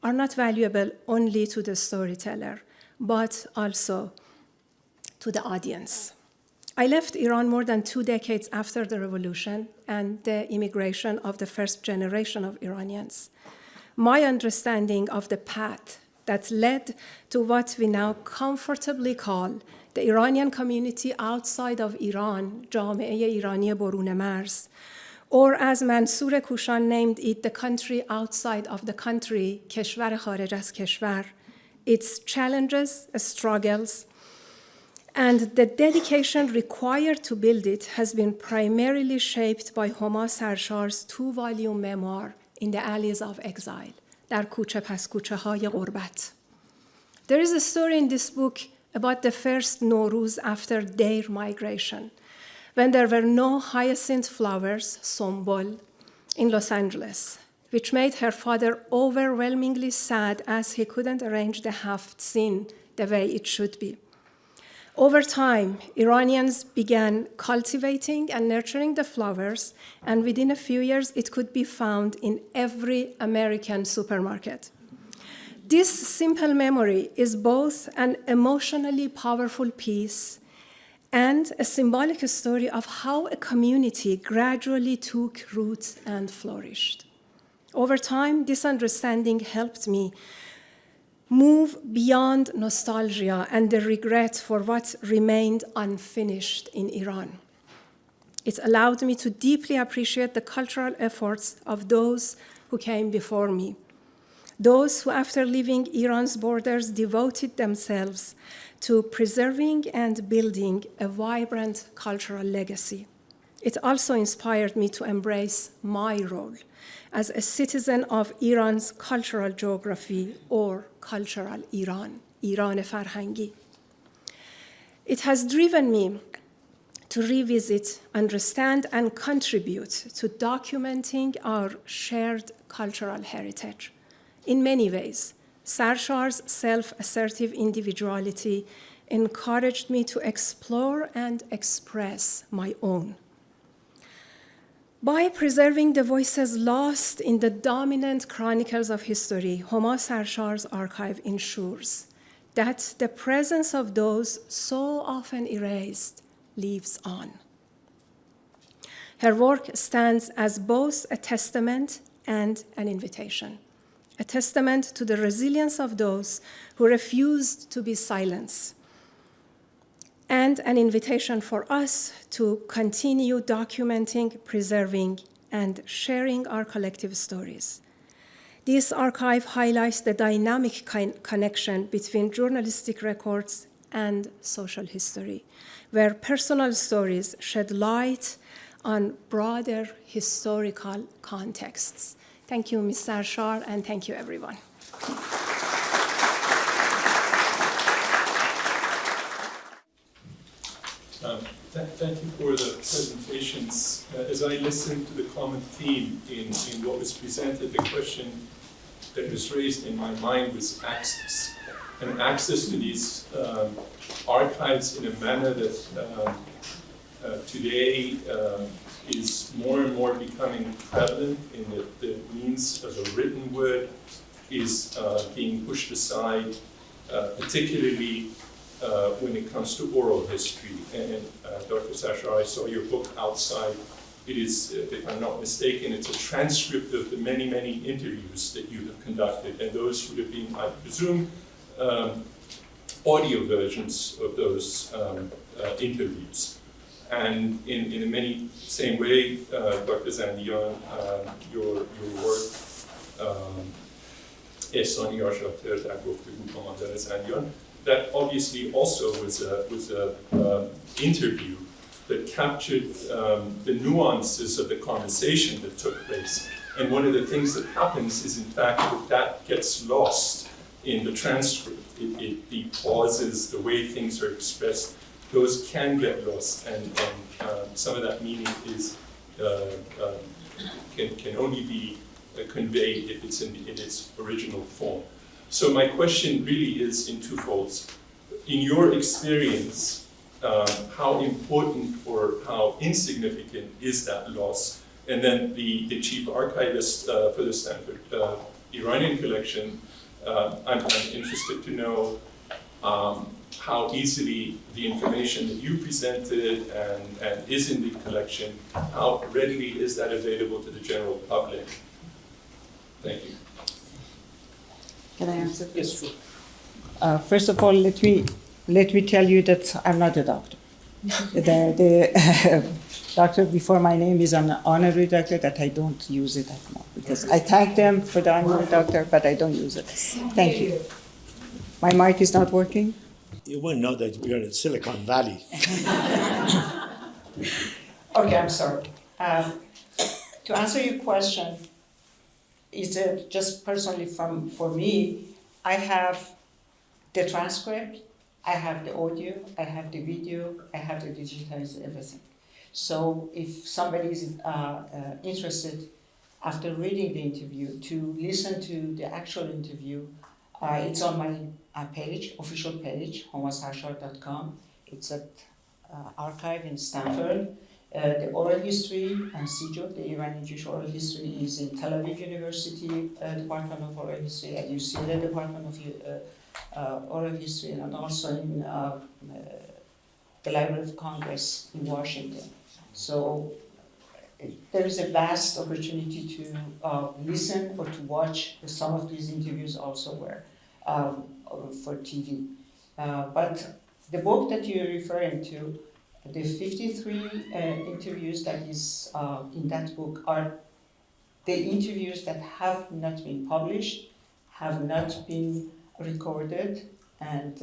are not valuable only to the storyteller, but also to the audience. I left Iran more than 2 decades after the revolution and the immigration of the first generation of Iranians. My understanding of the path that led to what we now comfortably call the Iranian community outside of Iran, Jami'e Irani Borun Marz, or as Mansour Kushan named it, the country outside of the country, Keshwar Kharij az Keshwar, its challenges, struggles, and the dedication required to build it has been primarily shaped by Homa Sarshar's 2-volume memoir, In the Alleys of Exile, Dar Kuche Pas Kuche Hay Ghurbat. There is a story in this book about the first Nowruz after their migration, when there were no hyacinth flowers, Sombol, in Los Angeles, which made her father overwhelmingly sad as he couldn't arrange the Haft Sin the way it should be. Over time, Iranians began cultivating and nurturing the flowers, and within a few years, it could be found in every American supermarket. This simple memory is both an emotionally powerful piece and a symbolic story of how a community gradually took root and flourished. Over time, this understanding helped me move beyond nostalgia and the regret for what remained unfinished in Iran. It allowed me to deeply appreciate the cultural efforts of those who came before me, those who, after leaving Iran's borders, devoted themselves to preserving and building a vibrant cultural legacy. It also inspired me to embrace my role as a citizen of Iran's cultural geography, or cultural Iran, Iran Farhangi. It has driven me to revisit, understand, and contribute to documenting our shared cultural heritage. In many ways, Sarshar's self-assertive individuality encouraged me to explore and express my own. By preserving the voices lost in the dominant chronicles of history, Homa Sarshar's archive ensures that the presence of those so often erased lives on. Her work stands as both a testament and an invitation, a testament to the resilience of those who refused to be silenced, and an invitation for us to continue documenting, preserving, and sharing our collective stories. This archive highlights the dynamic connection between journalistic records and social history, where personal stories shed light on broader historical contexts. Thank you, Ms. Sarshar, and thank you, everyone. Thank you for the presentations. As I listened to the common theme in what was presented, the question that was raised in my mind was access. And access to these archives in a manner that today is more and more becoming prevalent in the means of the written word is being pushed aside, particularly when it comes to oral history. And Dr. Sarshar, I saw your book outside. It is, if I'm not mistaken, it's a transcript of the many, many interviews that you have conducted, and those would have been, I presume, audio versions of those interviews. And in a many same way, Dr. Zan-e Ruz, your work, Ehsani Yashater در گفتگو کماندار زن-e Ruz, that obviously also was a interview that captured the nuances of the conversation that took place. And one of the things that happens is, in fact, that gets lost in the transcript. The pauses, the way things are expressed, those can get lost, and some of that meaning is can only be conveyed if it's in its original form. So my question really is in two folds. In your experience, how important or how insignificant is that loss? And then the chief archivist for the Stanford Iranian collection, I'm interested to know how easily the information that you presented and is in the collection, how readily is that available to the general public? Thank you. Can I answer? Yes, sure. First of all, let me tell you that I'm not a doctor. The doctor before my name is an honorary doctor that I don't use it anymore because I thank them for the honorary doctor, but I don't use it. Thank you. My mic is not working? You wouldn't know that we are in Silicon Valley. Okay, I'm sorry. To answer your question, is it just personally for me, I have the transcript, I have the audio, I have the video, I have the digitized everything. So if somebody is interested after reading the interview to listen to the actual interview, it's on my page, official page, homasarsharr.com. It's at archive in Stanford. The oral history and CJO, the Iranian Jewish Oral History, is in Tel Aviv University Department of Oral History, at UCLA Department of Oral History, and also in the Library of Congress in Washington. So there is a vast opportunity to listen or to watch. Some of these interviews also were for TV. But the book that you're referring to, the 53 interviews that is in that book are the interviews that have not been published, have not been recorded, and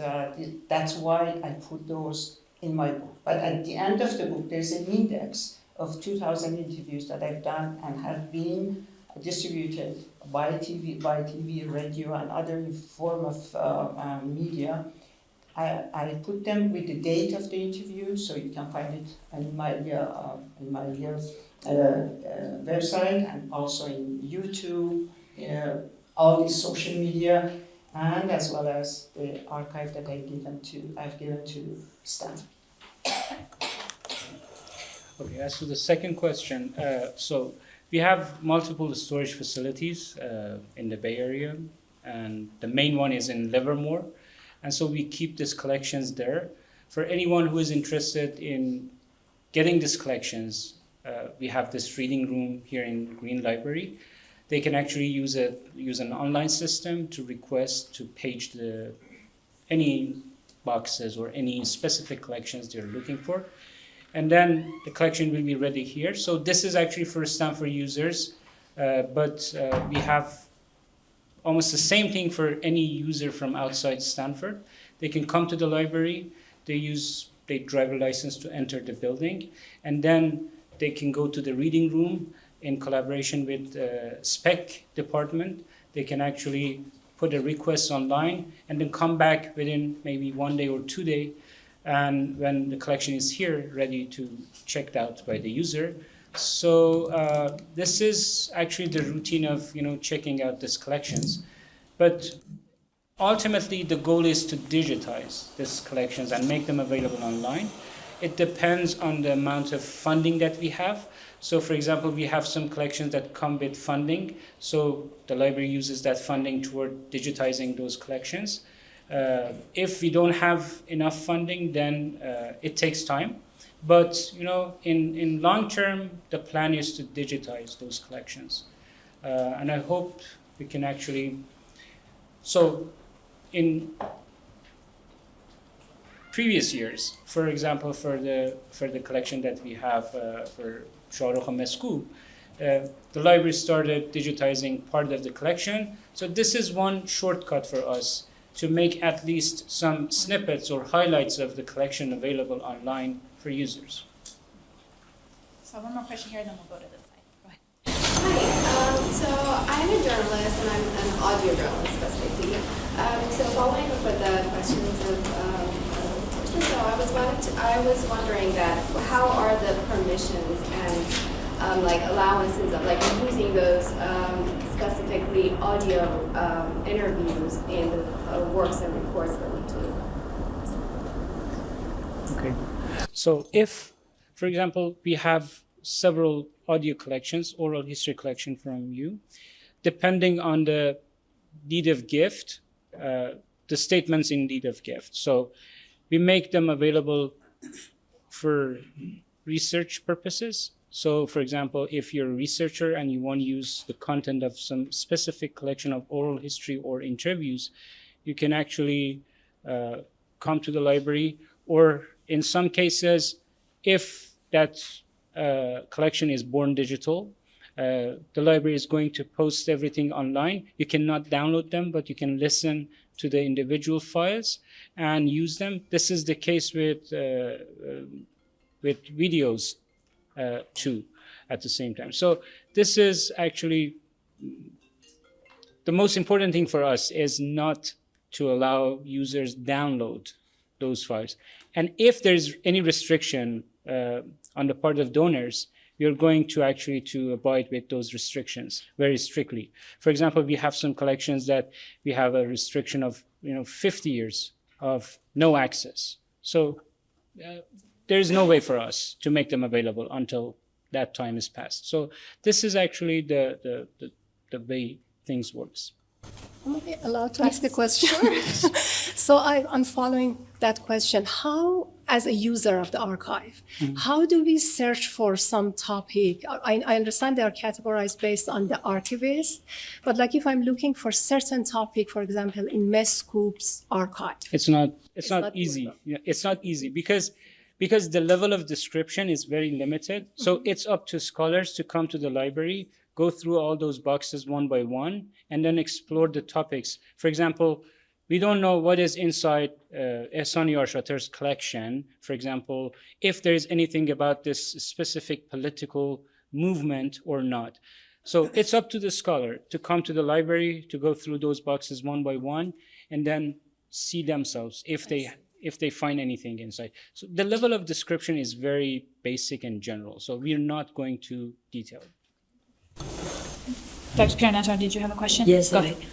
that's why I put those in my book. But at the end of the book, there's an index of 2,000 interviews that I've done and have been distributed by TV, radio, and other form of media I put them with the date of the interview, so you can find it in my website and also in YouTube, all the social media, and as well as the archive that I've given to Stanford. Okay, as to the second question, so we have multiple storage facilities in the Bay Area, and the main one is in Livermore. And so we keep these collections there. For anyone who is interested in getting these collections, we have this reading room here in Green Library. They can actually use an online system to request to page any boxes or any specific collections they're looking for. And then the collection will be ready here. So this is actually for Stanford users, but we have almost the same thing for any user from outside Stanford. They can come to the library, they use their driver license to enter the building, and then they can go to the reading room in collaboration with the spec department. They can actually put a request online and then come back within maybe 1 day or 2 days. And when the collection is here, ready to checked out by the user. So this is actually the routine of checking out these collections. But ultimately, the goal is to digitize these collections and make them available online. It depends on the amount of funding that we have. So for example, we have some collections that come with funding. So the library uses that funding toward digitizing those collections. If we don't have enough funding, then it takes time. But in long term, the plan is to digitize those collections, and I hope we can actually. So, in previous years, for example, for the collection that we have for Homa School, the library started digitizing part of the collection. So this is one shortcut for us to make at least some snippets or highlights of the collection available online for users. So one more question here, then we'll go to this side. Go ahead. Hi, so I'm a journalist and I'm an audio journalist specifically. So following up with the questions of so I was wondering that how are the permissions and allowances of using those specifically audio interviews in the works and reports that we do. Okay. So if, for example, we have several audio collections, oral history collection from you, depending on the deed of gift, the statements in deed of gift. So we make them available for research purposes. So for example, if you're a researcher and you want to use the content of some specific collection of oral history or interviews, you can actually come to the library, or in some cases, if that collection is born digital, the library is going to post everything online. You cannot download them, but you can listen to the individual files and use them. This is the case with videos too at the same time. So this is actually the most important thing for us is not to allow users download those files. And if there's any restriction on the part of donors, you're going to actually to abide with those restrictions very strictly. For example, we have some collections that we have a restriction of 50 years of no access. So there's no way for us to make them available until that time is passed. So this is actually the way things works. Am I allowed to ask a question? Sure. So I'm following that question. How, as a user of the archive, how do we search for some topic? I understand they are categorized based on the archivist, but if I'm looking for certain topic, for example, in Mescoop's archive. It's not easy. Yeah, it's not easy because the level of description is very limited. So it's up to scholars to come to the library, go through all those boxes one by one, and then explore the topics. For example, we don't know what is inside Ehsan Yarshater's collection. For example, if there is anything about this specific political movement or not. So it's up to the scholar to come to the library, to go through those boxes one by one, and then see themselves if they if they find anything inside. So the level of description is very basic and general. So we're not going to detail. Dr. Kayhan, did you have a question? Yes, Go I- ahead.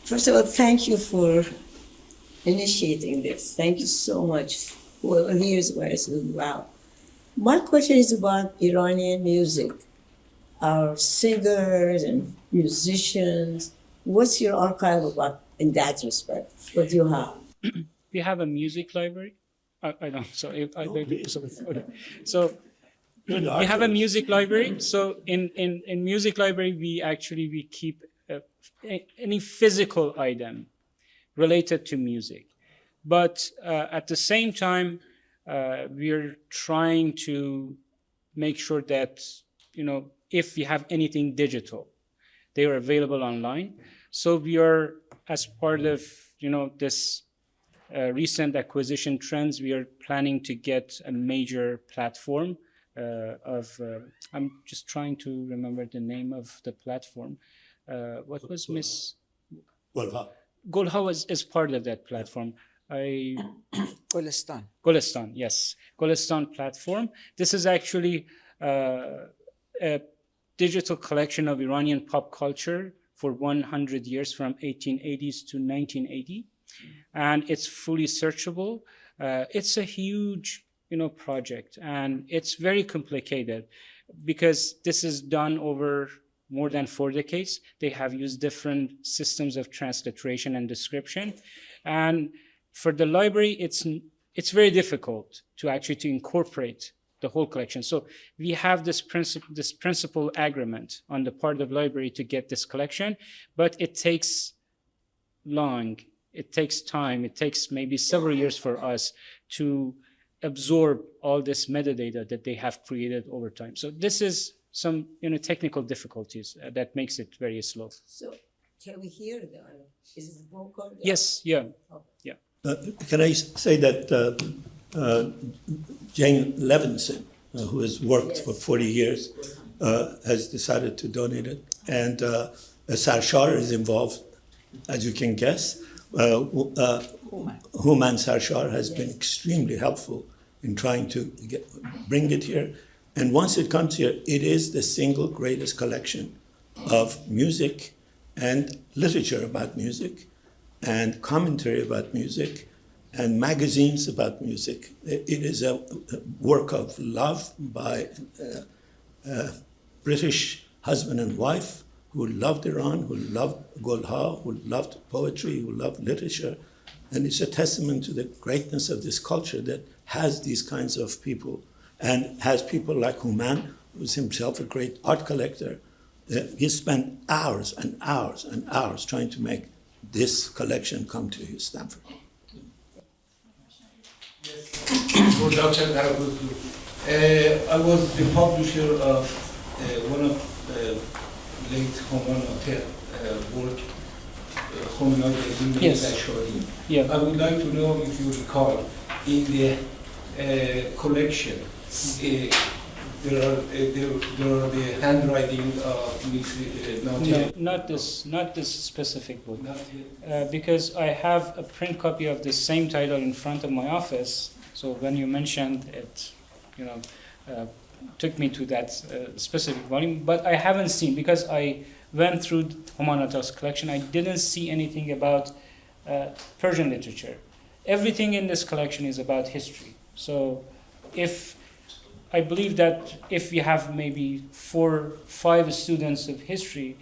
First of all, thank you for initiating this. Thank you so much. Well, here's where I said, wow. My question is about Iranian music. Our singers and musicians. What's your archive about in that respect? What do you have? We have a music library. I don't. So we have a music library. So in music library, we keep any physical item related to music. But at the same time, we're trying to make sure that, if we have anything digital, they are available online. So we are, as part of, this recent acquisition trends, we are planning to get a major platform I'm just trying to remember the name of the platform. What was Miss Golha is part of that platform. Golestan, yes. Golestan platform. This is actually a digital collection of Iranian pop culture for 100 years from 1880s to 1980. And it's fully searchable. It's a huge, project, and it's very complicated because this is done over more than 4 decades. They have used different systems of transliteration and description. And for the library, it's very difficult to actually incorporate the whole collection. So we have this principal agreement on the part of the library to get this collection, but it takes long. It takes time. It takes maybe several years for us to absorb all this metadata that they have created over time. So this is some technical difficulties that makes it very slow. So can we hear them? Is it vocal? Yes, yeah. Can I say that Jane Levinson, who has worked for 40 years, has decided to donate it. And Sarshar is involved, as you can guess. Homa Sarshar has been extremely helpful in trying to bring it here. And once it comes here, it is the single greatest collection of music and literature about music and commentary about music and magazines about music. It is a work of love by a British husband and wife who loved Iran, who loved Golha, who loved poetry, who loved literature. And it's a testament to the greatness of this culture that has these kinds of people and has people like Human, who's himself a great art collector. He spent hours and hours and hours trying to make this collection come to Stanford. For Dr. Ghereghlou, I was the publisher of one of late Homa Nategh work, Homa Nategh. Yes. Yeah. I would like to know if you recall in the collection there are the handwriting of Nategh. No, not this specific book, because I have a print copy of the same title in front of my office. So when you mentioned it, took me to that specific volume. But I haven't seen, because I went through Homa Nategh's collection. I didn't see anything about Persian literature. Everything in this collection is about history. So I believe that if we have maybe 4 or 5 students of history,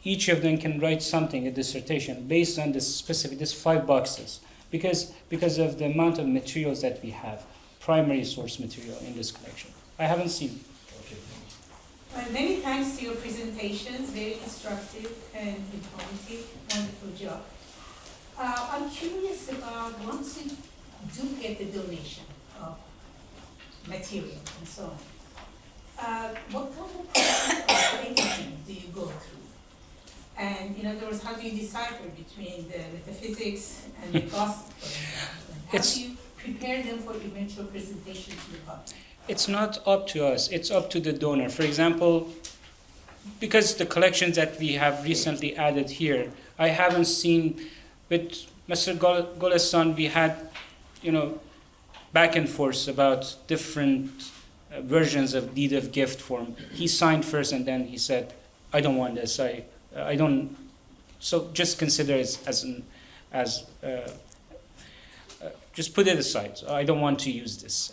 each of them can write something, a dissertation, based on this 5 boxes, because of the amount of materials that we have, primary source material in this collection. I haven't seen. Well, many thanks to your presentations, very instructive and informative, wonderful job. I'm curious about, once you do get the donation of material and so on, what kind of process of editing do you go through? And in other words, how do you decipher between the metaphysics and the gospel, for example? How do you prepare them for eventual presentation to the public? It's not up to us, it's up to the donor. For example, because the collections that we have recently added here, I haven't seen, with Mr. Golestan, we had back and forth about different versions of deed of gift form. He signed first, and then he said, "I don't want this. I don't." So just consider it just put it aside. So I don't want to use this.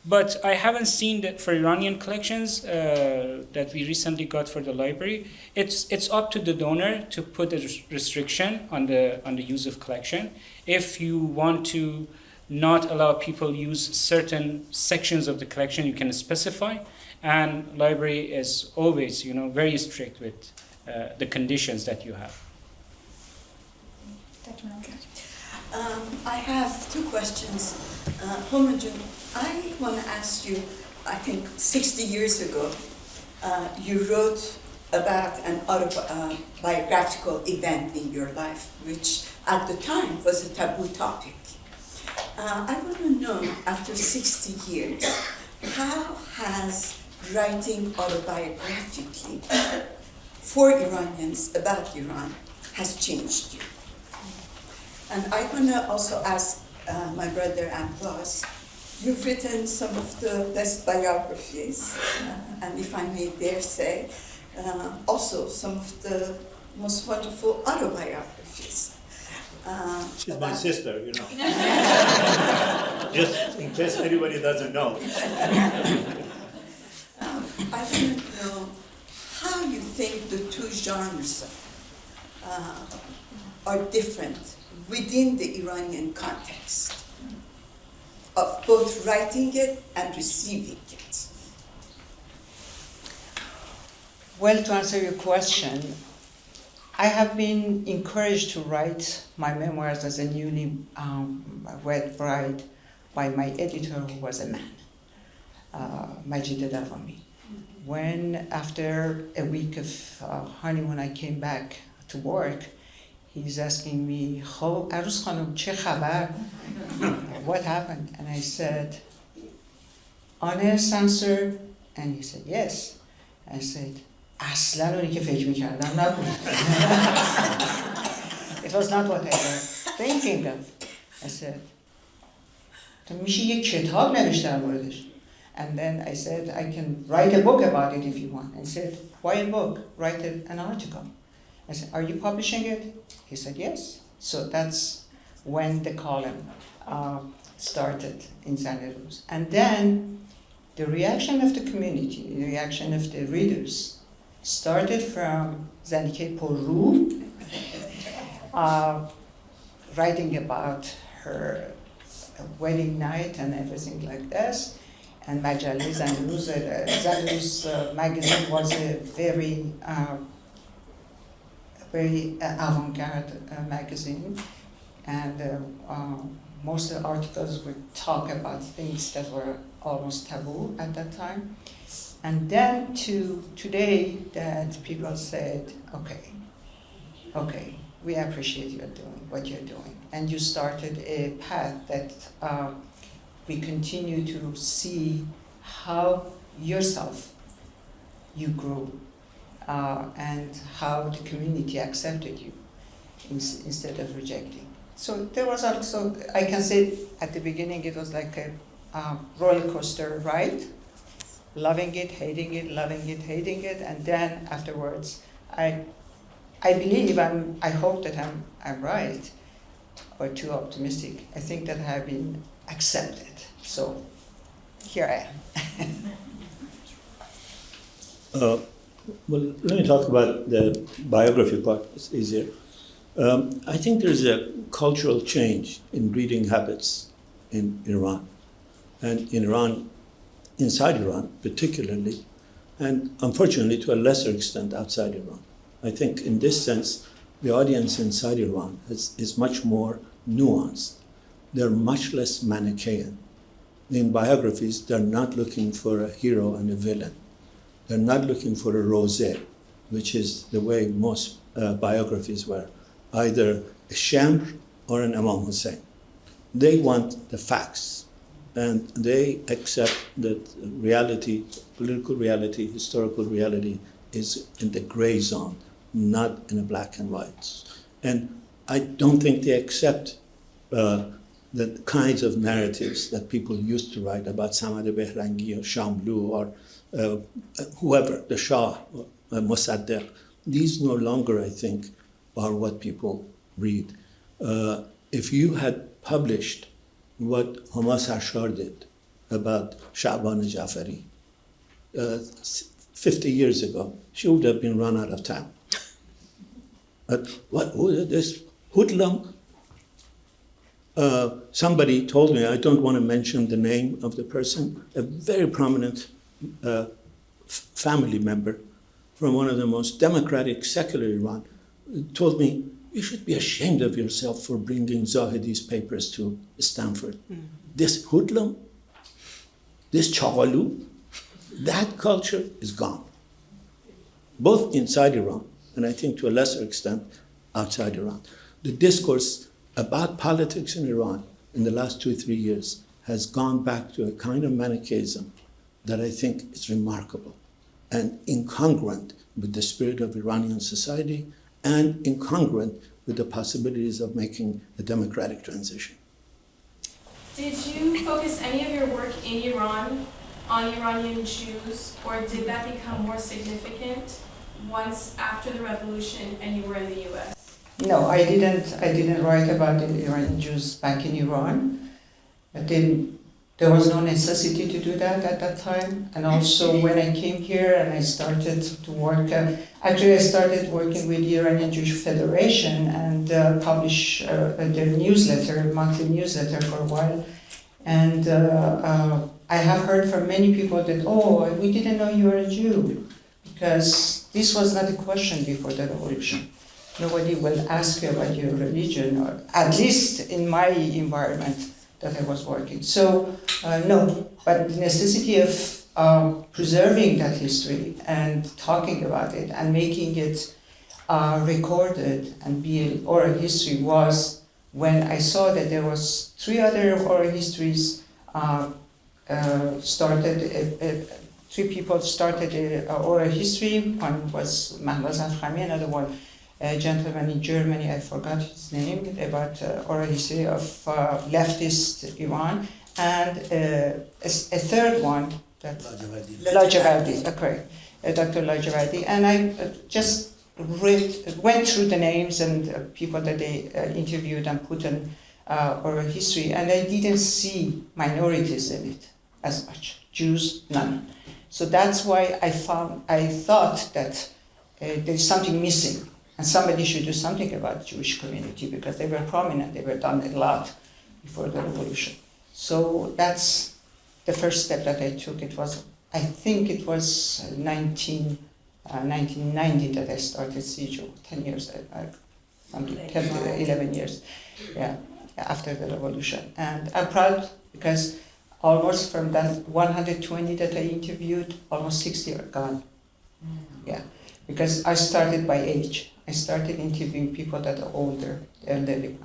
But I haven't seen that for Iranian collections that we recently got for the library. It's up to the donor to put a restriction on the use of collection. If you want to not allow people use certain sections of the collection, you can specify. And library is always, very strict with the conditions that you have. I have two questions. Homa, I want to ask you, I think 60 years ago, you wrote about an autobiographical event in your life, which at the time was a taboo topic. I want to know, after 60 years, how has writing autobiographically for Iranians about Iran has changed you? And I want to also ask my brother Abbas, you've written some of the best biographies, and if I may dare say, also some of the most wonderful autobiographies. She's my sister, Just in case anybody doesn't know. I want to know how you think the two genres are different within the Iranian context of both writing it and receiving it. Well, to answer your question, I have been encouraged to write my memoirs as a newly wed bride by my editor, who was a man, Majid Dawami. When, after a week of honeymoon, I came back to work, he's asking me, Aruz Khanum, che khabar? What happened? And I said, honest answer? And he said, yes. I said, اصلا اونی که فکر می‌کردم نبود. It was not what I was thinking of. I said, تو میشه یک کتاب نوشت در موردش. And then I said, I can write a book about it if you want. I said, why a book? Write an article. I said, are you publishing it? He said, yes. So that's when the column started in Zan-e Ruz. And then the reaction of the community, the reaction of the readers, started from Zan-e Ruz, writing about her wedding night and everything like this. And Majale Zan-e Ruz, Zan-e Ruz magazine was a very avant-garde magazine, and most of the articles would talk about things that were almost taboo at that time. And then to today, that people said, okay, we appreciate what you're doing. And you started a path that we continue to see how yourself you grew, and how the community accepted you instead of rejecting. So there was also, I can say at the beginning, it was like a roller coaster ride, loving it, hating it, loving it, hating it, and then afterwards, I believe, I hope that I'm right, or too optimistic. I think that I have been accepted. So here I am. Well, let me talk about the biography part. It's easier. I think there's a cultural change in reading habits in Iran, and in Iran, inside Iran particularly, and unfortunately to a lesser extent outside Iran. I think in this sense, the audience inside Iran is much more nuanced. They're much less Manichaean. In biographies, they're not looking for a hero and a villain. They're not looking for a rosé, which is the way most biographies were, either a Shamr or an Imam Hussein. They want the facts, and they accept that reality, political reality, historical reality is in the gray zone, not in a black and white. And I don't think they accept the kinds of narratives that people used to write about Samad Behrangi or Shamlu or whoever, the Shah, Mossadegh. These no longer, I think, are what people read. If you had published what Homa Sarshar did about Sha'ban Jafari 50 years ago, she would have been run out of town. But who is this hoodlum? Somebody told me, I don't want to mention the name of the person, a very prominent family member from one of the most democratic, secular Iran, told me, you should be ashamed of yourself for bringing Zahedi's papers to Stanford. This hoodlum, this chagalu, that culture is gone, both inside Iran and I think to a lesser extent outside Iran. The discourse about politics in Iran in the last 2 or 3 years has gone back to a kind of Manichaeism that I think is remarkable and incongruent with the spirit of Iranian society and incongruent with the possibilities of making a democratic transition. Did you focus any of your work in Iran on Iranian Jews, or did that become more significant once after the revolution and you were in the US? No, I didn't write about the Iranian Jews back in Iran. There was no necessity to do that at that time. And also when I came here and I started to work, actually I started working with the Iranian Jewish Federation and publish their newsletter, monthly newsletter for a while. And I have heard from many people that, oh, we didn't know you were a Jew, because this was not a question before the revolution. Nobody will ask you about your religion, or at least in my environment that I was working. So, no, but the necessity of preserving that history and talking about it and making it recorded and be an oral history was when I saw that there was 3 other oral histories started, 3 people started an oral history. One was Mahmoud Afkhami, another one a gentleman in Germany, I forgot his name, about oral history of leftist Iran, and a third one, that Lajavardi, correct, Dr. Lajavardi, and I just went through the names and people that they interviewed and put in oral history, and I didn't see minorities in it as much, Jews, none. So that's why I thought that there's something missing. And somebody should do something about the Jewish community because they were prominent, they were done a lot before the revolution. So that's the first step that I took. It was, I think it was 1990 that I started CJU, 10 years, 11 years, yeah, after the revolution. And I'm proud because almost from that 120 that I interviewed, almost 60 are gone. Yeah, because I started by age. I started interviewing people that are older, elderly,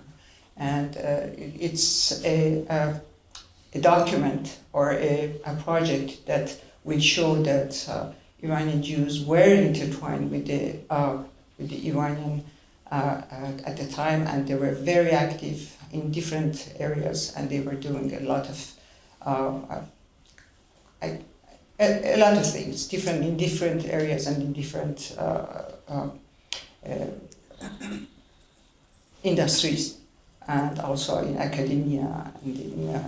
and it's a document or a project that will show that Iranian Jews were intertwined with the Iranian at the time, and they were very active in different areas, and they were doing a lot of things, in different areas and in different industries, and also in academia, and in,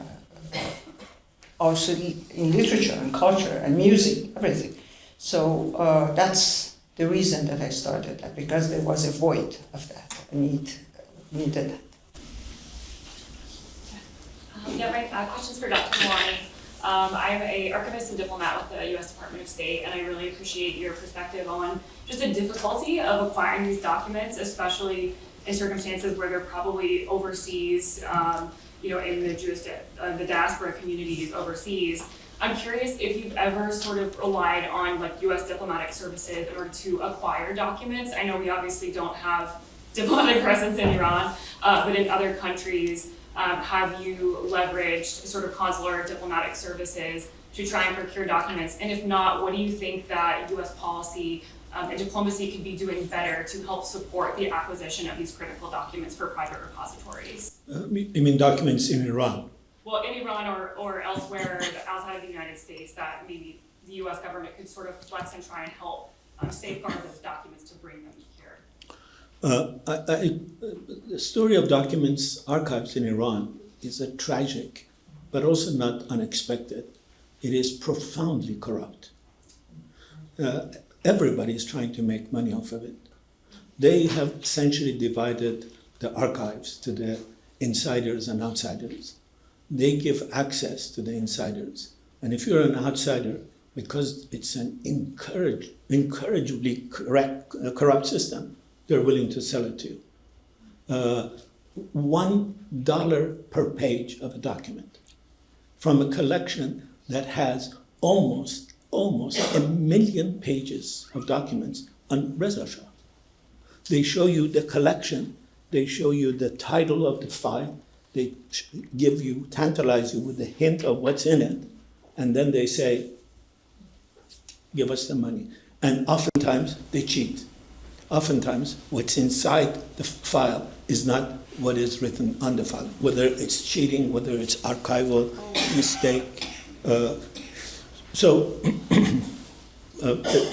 also in literature and culture and music, everything. So that's the reason that I started that, because there was a void of that, a needed that. My question's for Dr. Kayhan. I'm an archivist and diplomat with the U.S. Department of State, and I really appreciate your perspective on just the difficulty of acquiring these documents, especially in circumstances where they're probably overseas, in the Jewish, the diaspora communities overseas. I'm curious if you've ever sort of relied on U.S. diplomatic services in order to acquire documents. I know we obviously don't have diplomatic presence in Iran, but in other countries, have you leveraged sort of consular diplomatic services to try and procure documents? And if not, what do you think that U.S. policy and diplomacy could be doing better to help support the acquisition of these critical documents for private repositories? You mean documents in Iran? Well, in Iran or elsewhere outside of the United States, that maybe the U.S. government could sort of flex and try and help safeguard those documents to bring them here. The story of documents archives in Iran is a tragic, but also not unexpected. It is profoundly corrupt. Everybody is trying to make money off of it. They have essentially divided the archives to the insiders and outsiders. They give access to the insiders. And if you're an outsider, because it's an incorrigibly corrupt system, they're willing to sell it to you. $1 per page of a document from a collection that has almost 1 million pages of documents on Reza Shah. They show you the collection, they show you the title of the file, they tantalize you with a hint of what's in it, and then they say, give us the money. And oftentimes they cheat. Oftentimes what's inside the file is not what is written on the file, whether it's cheating, whether it's archival mistake.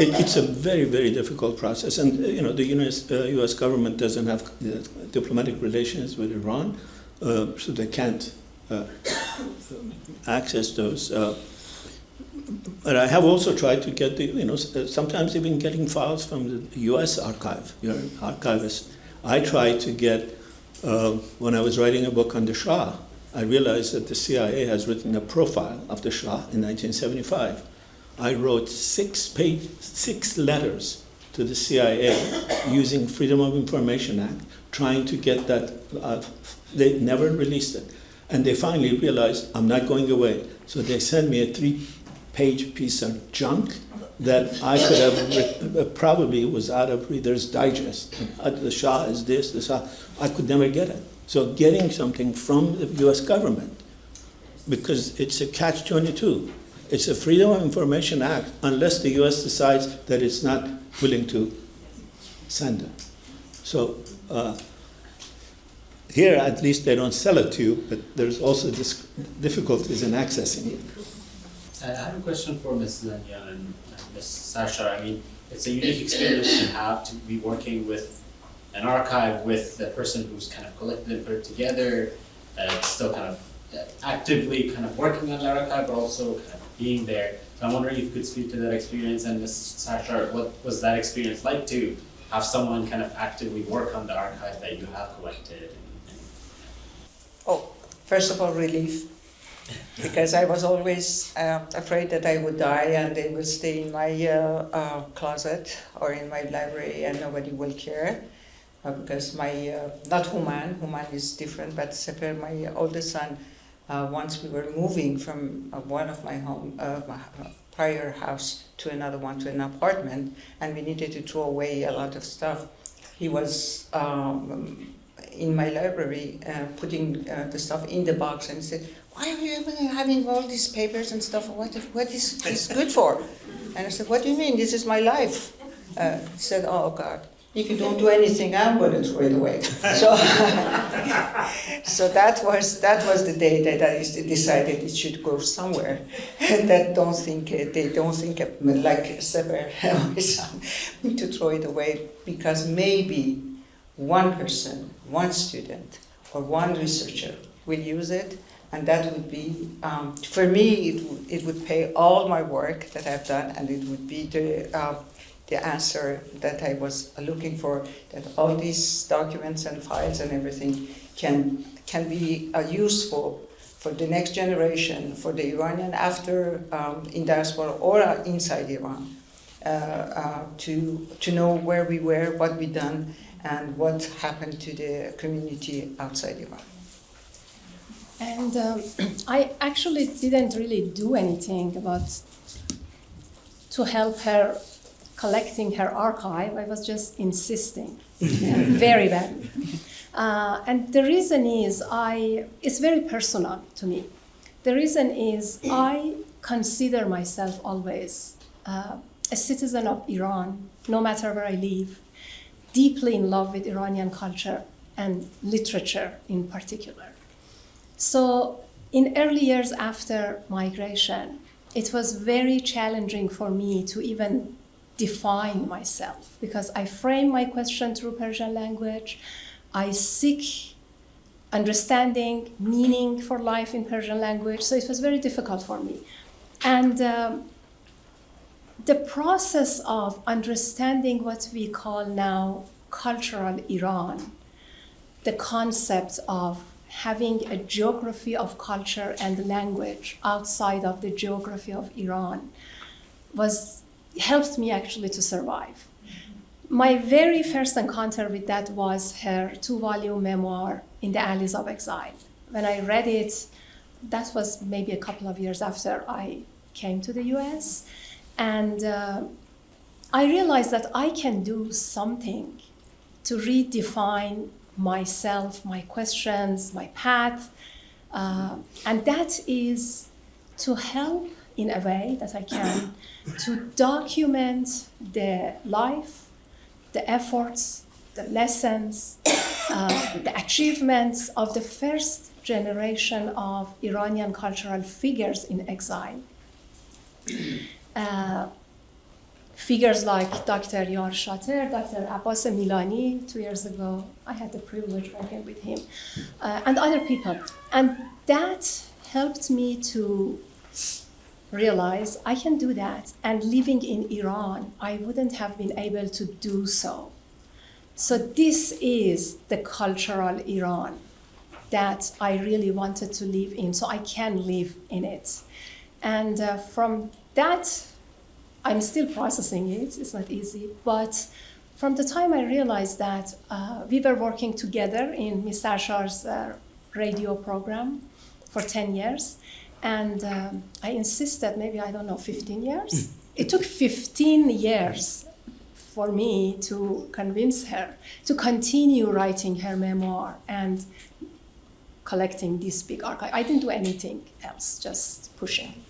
It's a very, very difficult process. And the U.S. government doesn't have diplomatic relations with Iran, so they can't access those. But I have also tried to get sometimes even getting files from the U.S. archive, your archivist. I tried to get, when I was writing a book on the Shah, I realized that the CIA has written a profile of the Shah in 1975. I wrote 6 letters to the CIA using Freedom of Information Act, trying to get that. They never released it. And they finally realized, I'm not going away. So they sent me a 3-page piece of junk that I could have probably was out of Reader's Digest. The Shah is this, the Shah. I could never get it. So getting something from the U.S. government, because it's a catch-22. It's a Freedom of Information Act unless the U.S. decides that it's not willing to send it. So here, at least, they don't sell it to you, but there's also difficulties in accessing it. I have a question for Ms. Zan-e and Ms. Sarshar. I mean, it's a unique experience to have to be working with an archive with the person who's kind of collected and put it together, still kind of actively kind of working on the archive, but also kind of being there. So I'm wondering if you could speak to that experience. And Ms. Sarshar, what was that experience like to have someone kind of actively work on the archive that you have collected? Oh, first of all, relief. Because I was always afraid that I would die and they would stay in my closet or in my library and nobody will care. Because my, not Human is different, but Sefer, my oldest son, once we were moving from one of my prior house to another one, to an apartment, and we needed to throw away a lot of stuff. He was in my library putting the stuff in the box and said, why are you having all these papers and stuff? What is this good for? And I said, what do you mean? This is my life. He said, oh God, if you don't do anything, I'm going to throw it away. So, so that was the day that I decided it should go somewhere. That they don't think like Sefer, my son, to throw it away, because maybe one person, one student, or one researcher will use it, and that would be, for me, it would pay all my work that I've done, and it would be the answer that I was looking for, that all these documents and files and everything can be useful for the next generation, for the Iranian after in diaspora or inside Iran, to know where we were, what we done, and what happened to the community outside Iran. And I actually didn't really do anything to help her collecting her archive. I was just insisting, very badly. And the reason is, it's very personal to me. The reason is I consider myself always a citizen of Iran, no matter where I live, deeply in love with Iranian culture and literature in particular. So in early years after migration, it was very challenging for me to even define myself because I frame my question through Persian language. I seek understanding, meaning for life in Persian language. So it was very difficult for me. And the process of understanding what we call now cultural Iran, the concept of having a geography of culture and language outside of the geography of Iran helped me actually to survive. My very first encounter with that was her 2-volume memoir, In the Alleys of Exile. When I read it, that was maybe a couple of years after I came to the US. And I realized that I can do something to redefine myself, my questions, my path. And that is to help in a way that I can to document the life, the efforts, the lessons, the achievements of the first generation of Iranian cultural figures in exile. Figures like Dr. Yar Shater, Dr. Abbas Milani, 2 years ago, I had the privilege working with him, and other people. And that helped me to realize I can do that. And living in Iran, I wouldn't have been able to do so. So this is the cultural Iran that I really wanted to live in, so I can live in it. And from that, I'm still processing it, it's not easy, but from the time I realized that we were working together in Ms. Sarshar's radio program for 10 years, and I insisted, maybe, 15 years? It took 15 years for me to convince her to continue writing her memoir and collecting this big archive. I didn't do anything else, just pushing.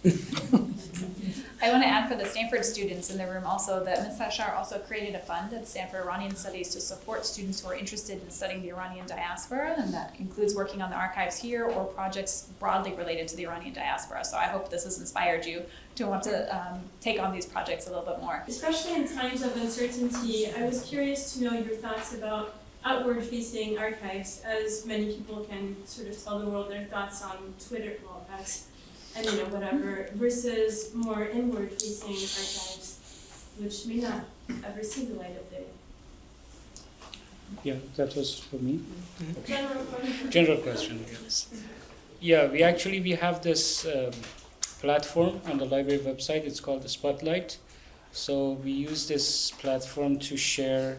I want to add for the Stanford students in the room also that Ms. Sarshar also created a fund at Stanford Iranian Studies to support students who are interested in studying the Iranian diaspora, and that includes working on the archives here or projects broadly related to the Iranian diaspora. So I hope this has inspired you to want to take on these projects a little bit more. Especially in times of uncertainty, I was curious to know your thoughts about outward-facing archives, as many people can sort of tell the world their thoughts on Twitter, well, X, and whatever, versus more inward-facing archives, which may not ever see the light of day. Yeah, that was for me. Okay. General question, yes. Yeah, we have this platform on the library website. It's called the Spotlight. So we use this platform to share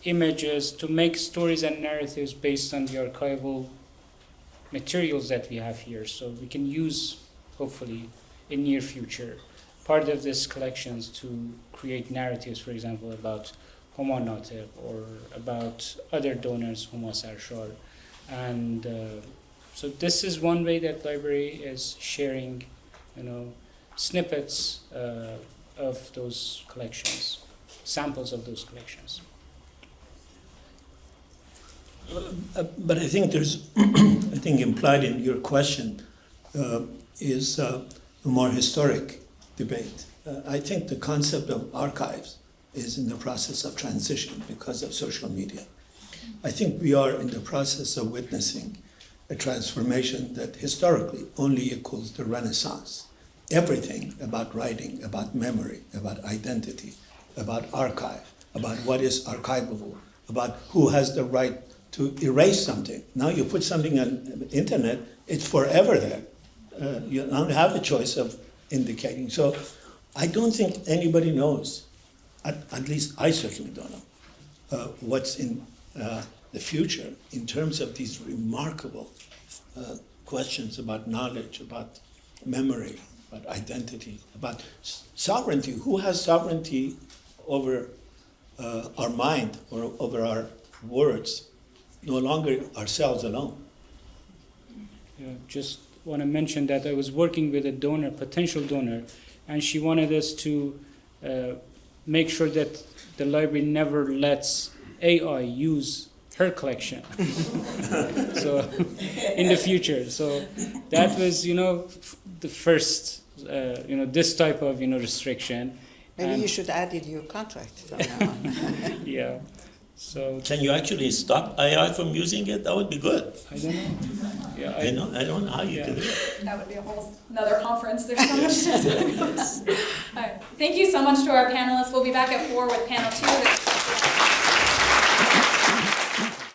images, to make stories and narratives based on the archival materials that we have here. So we can use, hopefully, in near future, part of this collections to create narratives, for example, about Homa Nategh or about other donors, Homa Sarshar. And so this is one way that library is sharing, snippets of those collections, samples of those collections. But I think there's, implied in your question is a more historic debate. I think the concept of archives is in the process of transition because of social media. I think we are in the process of witnessing a transformation that historically only equals the Renaissance. Everything about writing, about memory, about identity, about archive, about what is archivable, about who has the right to erase something. Now you put something on the internet, it's forever there. You don't have the choice of indicating. So I don't think anybody knows, at least I certainly don't know, what's in the future in terms of these remarkable questions about knowledge, about memory, about identity, about sovereignty. Who has sovereignty over our mind or over our words? No longer ourselves alone. Yeah, just want to mention that I was working with a donor, potential donor, and she wanted us to make sure that the library never lets AI use her collection. So in the future. So that was, the first, this type of, restriction. Maybe you should add it to your contract from now on. Yeah. So can you actually stop AI from using it? That would be good. I don't know. Yeah, I don't know how you can do it. That would be a whole another conference. There's so much to All right. Thank you so much to our panelists. We'll be back at 4 with panel 2.